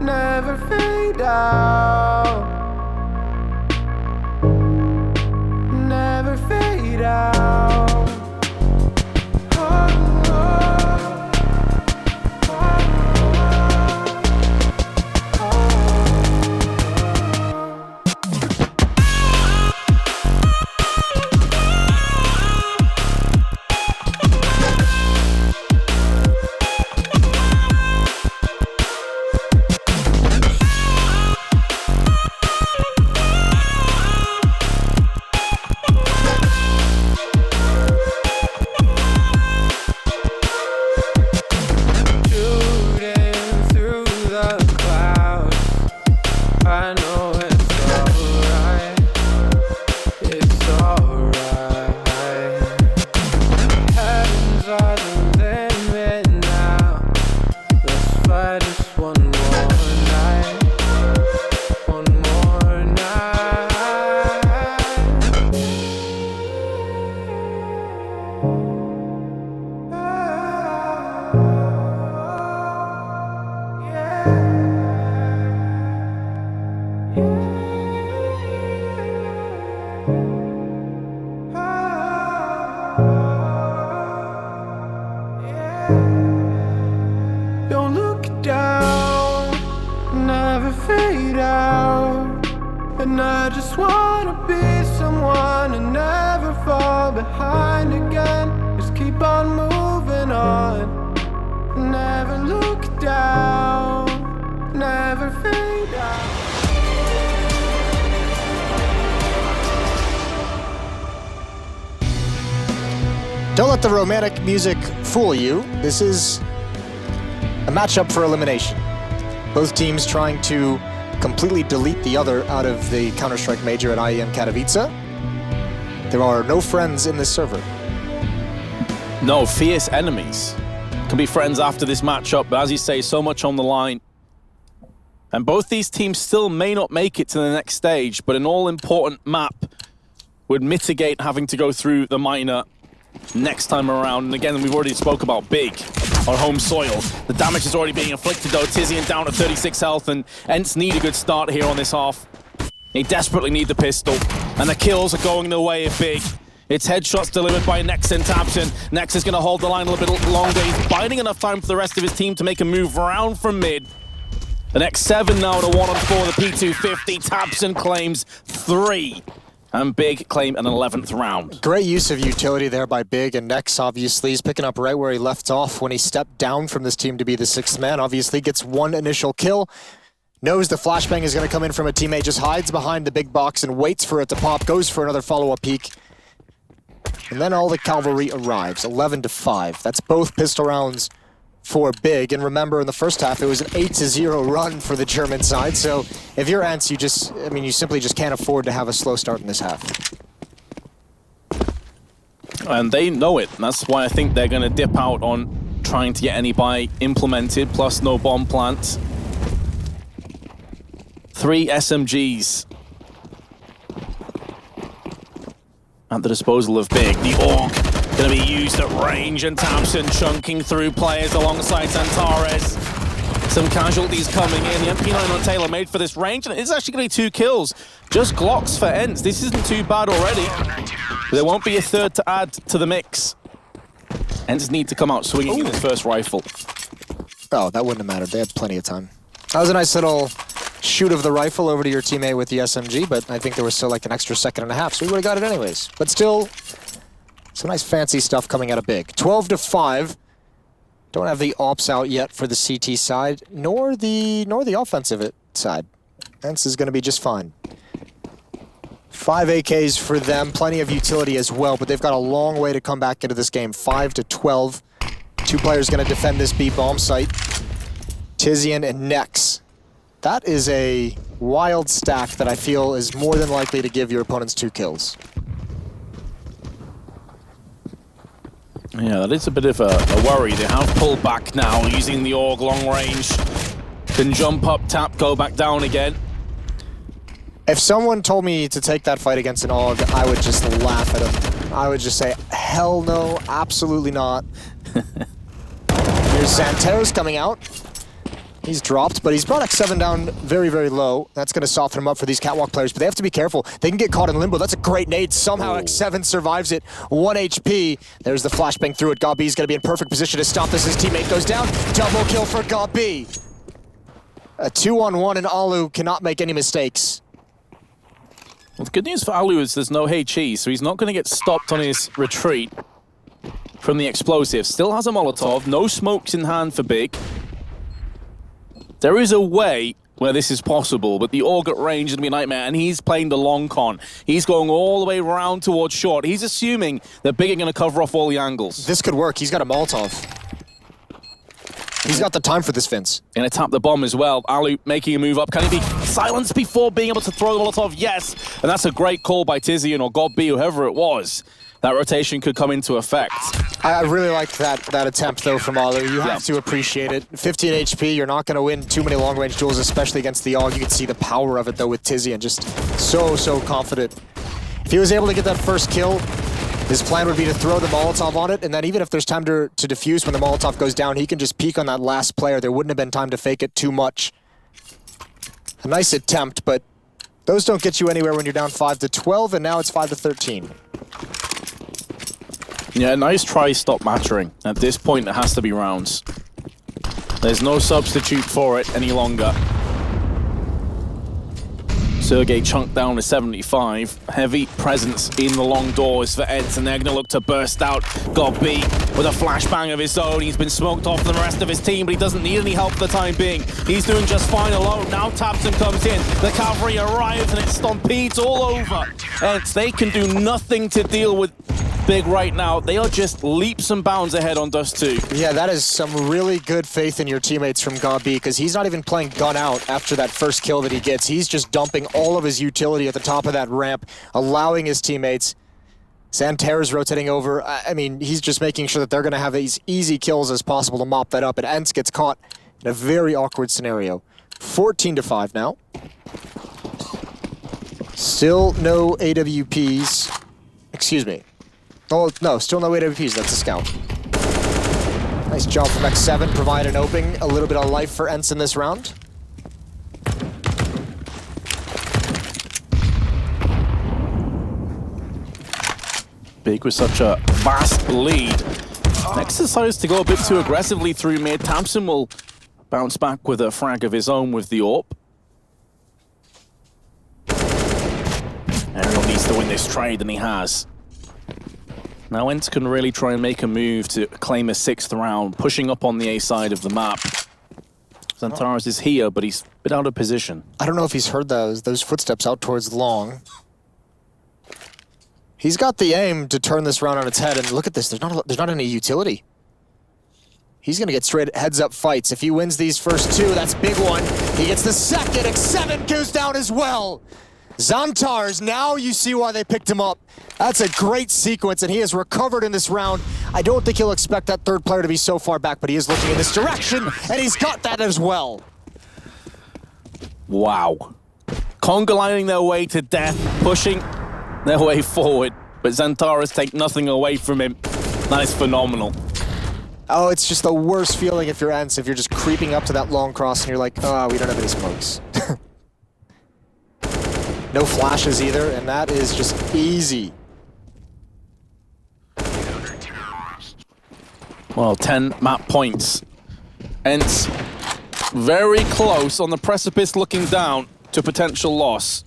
never fade out. Never fade out. Don't look down, never fade out. And I just wanna be someone and never fall behind again. Just keep on moving on. Never look down, never fade out. Don't let the romantic music fool you. This is a matchup for elimination. Both teams trying to completely delete the other out of the Counter-Strike major at IEM Katowice. There are no friends in this server. No, fierce enemies. Can be friends after this matchup, but as you say, so much on the line. And both these teams still may not make it to the next stage, but an all-important map would mitigate having to go through the minor. next time around. And again, we've already spoke about Big on home soil. The damage is already being inflicted though. Tizian down to 36 health, and ENCE need a good start here on this half. They desperately need the pistol, and the kills are going the way of Big. It's headshots delivered by Nex and Tabson. Nex is going to hold the line a little bit longer. He's biding enough time for the rest of his team to make a move around from mid. The next 7 now to 1-on-4, the P250. Tabson claims 3. And Big claim an 11th round. Great use of utility there by Big, and Nex obviously is picking up right where he left off when he stepped down from this team to be the 6th man. Obviously gets 1 initial kill, knows the flashbang is going to come in from a teammate, just hides behind the big box and waits for it to pop, goes for another follow-up peek. And then all the cavalry arrives, 11-5. That's both pistol rounds for Big. And remember, in the first half, it was an 8-0 run for the German side. So if you're ENCE, you simply just can't afford to have a slow start in this half. And they know it. And that's why I think they're going to dip out on trying to get any buy implemented, plus no bomb plant. 3 SMGs at the disposal of Big. The AUG going to be used at range, and Tabson chunking through players alongside Santares. Some casualties coming in. The MP9 on Taylor made for this range, and it's actually going to be 2 kills. Just Glocks for ENCE. This isn't too bad already. There won't be a 3rd to add to the mix. ENCE need to come out swinging in his first rifle. Oh, that wouldn't have mattered. They had plenty of time. That was a nice little shoot of the rifle over to your teammate with the SMG, but I think there was still like an extra 1.5 seconds, so we would have got it anyways. But still, some nice fancy stuff coming out of Big. 12-5. Don't have the ops out yet for the CT side, nor the offensive side. ENCE is going to be just fine. 5 AKs for them, plenty of utility as well, but they've got a long way to come back into this game. 5-12. 2 players going to defend this B bomb site. Tizian and Nex. That is a wild stack that I feel is more than likely to give your opponents 2 kills. Yeah, that is a bit of a worry. They have pulled back now using the AUG long range. Can jump up, tap, go back down again. If someone told me to take that fight against an AUG, I would just laugh at him. I would just say, hell no, absolutely not. Here's Santares coming out. He's dropped, but he's brought X7 down very, very low. That's going to soften him up for these catwalk players, but they have to be careful. They can get caught in limbo. That's a great nade. Somehow X7 survives it. 1 HP. There's the flashbang through it. Gabi's going to be in perfect position to stop this. His teammate goes down. Double kill for Gabi. A 2-on-1, and Alu cannot make any mistakes. Well, the good news for Alu is there's no HE, so he's not going to get stopped on his retreat from the explosive. Still has a Molotov. No smokes in hand for Big. There is a way where this is possible, but the AUG at range is going to be a nightmare, and he's playing the long con. He's going all the way around towards short. He's assuming that Big are going to cover off all the angles. This could work. He's got a Molotov. He's got the time for this, Vince. Going to tap the bomb as well. Alu making a move up. Can he be silenced before being able to throw the Molotov? Yes. And that's a great call by Tizian or Godb, whoever it was. That rotation could come into effect. I really liked that attempt, though, from Alu. You have to appreciate it. 15 HP, you're not going to win too many long-range duels, especially against the AUG. You can see the power of it, though, with Tizian. Just so confident. If he was able to get that first kill, his plan would be to throw the Molotov on it, and then even if there's time to defuse when the Molotov goes down, he can just peek on that last player. There wouldn't have been time to fake it too much. A nice attempt, but those don't get you anywhere when you're down 5-12, and now it's 5-13. Yeah, nice try, stop mattering. At this point, it has to be rounds. There's no substitute for it any longer. Sergey chunked down to 75. Heavy presence in the long doors for ENCE, and they're going to look to burst out. Godb with a flashbang of his own. He's been smoked off from the rest of his team, but he doesn't need any help for the time being. He's doing just fine alone. Now Tabson comes in. The cavalry arrives, and it stompedes all over ENCE. They can do nothing to deal with Big right now. They are just leaps and bounds ahead on Dust2. Yeah, that is some really good faith in your teammates from Godb, because he's not even playing gun out after that first kill that he gets. He's just dumping all of his utility at the top of that ramp, allowing his teammates. Santares rotating over. I mean, he's just making sure that they're going to have as easy kills as possible to mop that up, and ENCE gets caught in a very awkward scenario. 14-5 now. Still no AWPs. Excuse me. Oh, no, still no AWPs. That's a scout. Nice job from X7, provide an opening, a little bit of life for ENCE in this round. Big with such a vast lead. Next decides to go a bit too aggressively through mid. Thompson will bounce back with a frag of his own with the AWP. Ariel needs to win this trade, and he has. Now ENCE can really try and make a move to claim a 6th round, pushing up on the A side of the map. Xantares is here, but he's a bit out of position. I don't know if he's heard those footsteps out towards long. He's got the aim to turn this round on its head, and look at this, there's not any utility. He's gonna get straight heads-up fights. If he wins these first 2, that's a big one. He gets the second, X7 goes down as well. Xantares, now you see why they picked him up. That's a great sequence, and he has recovered in this round. I don't think he'll expect that third player to be so far back, but he is looking in this direction, and he's got that as well. Wow. Conga lining their way to death, pushing their way forward, but Xantares take nothing away from him. That is phenomenal. Oh, it's just the worst feeling if you're ENCE, if you're just creeping up to that long cross and you're like, oh, we don't have any smokes. No flashes either, and that is just easy. Well, 10 map points. ENCE very close on the precipice, looking down to potential loss.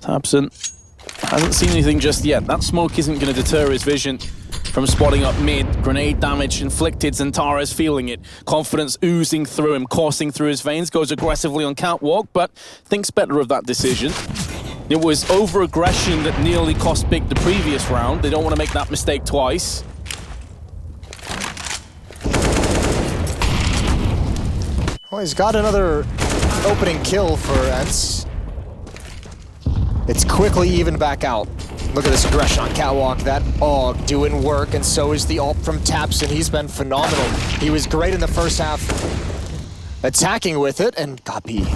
Thompson hasn't seen anything just yet. That smoke isn't going to deter his vision from spotting up mid. Grenade damage inflicted, Xantares feeling it. Confidence oozing through him, coursing through his veins, goes aggressively on catwalk, but thinks better of that decision. It was over-aggression that nearly cost Big the previous round. They don't want to make that mistake twice. Well, he's got another opening kill for ENCE. It's quickly evened back out. Look at this aggression on catwalk. That AUG doing work, and so is the ult from Thompson. He's been phenomenal. He was great in the first half, attacking with it, and Gabi.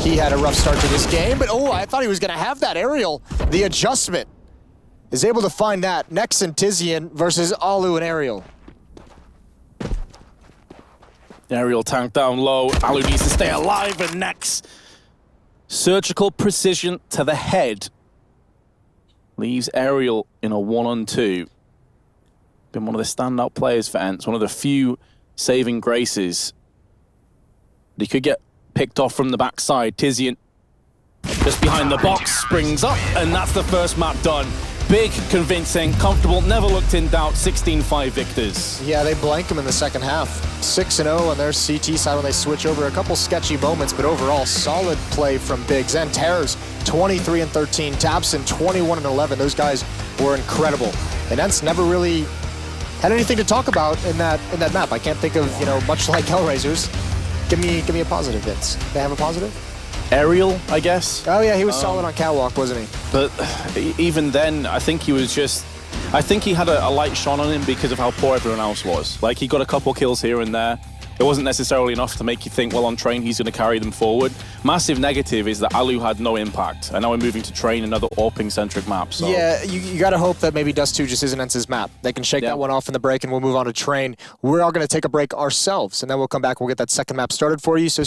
He had a rough start to this game, but oh, I thought he was going to have that aerial. The adjustment is able to find that. Nex and Tizian versus Alu and Aerial. Aerial tank down low. Alu needs to stay alive, and Nex. Surgical precision to the head. Leaves Aerial in a 1-on-2. Been one of the standout players for ENCE, one of the few saving graces. But he could get picked off from the backside. Tizian, just behind the box, springs up, and that's the first map done. Big, convincing, comfortable, never looked in doubt, 16-5 victors. Yeah, they blank him in the second half. 6-0 on their CT side when they switch over. A couple sketchy moments, but overall, solid play from Big. Xantares, 23-13. Thompson, 21-11. Those guys were incredible. And ENCE never really had anything to talk about in that map. I can't think of, much like Hellraisers. Give me a positive, Vince. They have a positive? Aerial, I guess. Oh yeah, he was solid on catwalk, wasn't he? But even then, I think he was just... I think he had a light shone on him because of how poor everyone else was. Like, he got a couple kills here and there. It wasn't necessarily enough to make you think, well, on train, he's going to carry them forward. Massive negative is that Alu had no impact, and now we're moving to train, another AWPing-centric map. So. Yeah, you got to hope that maybe Dust2 just isn't ENCE's map. They can shake that one off in the break, and we'll move on to train. We're all going to take a break ourselves, and then we'll come back. We'll get that second map started for you. So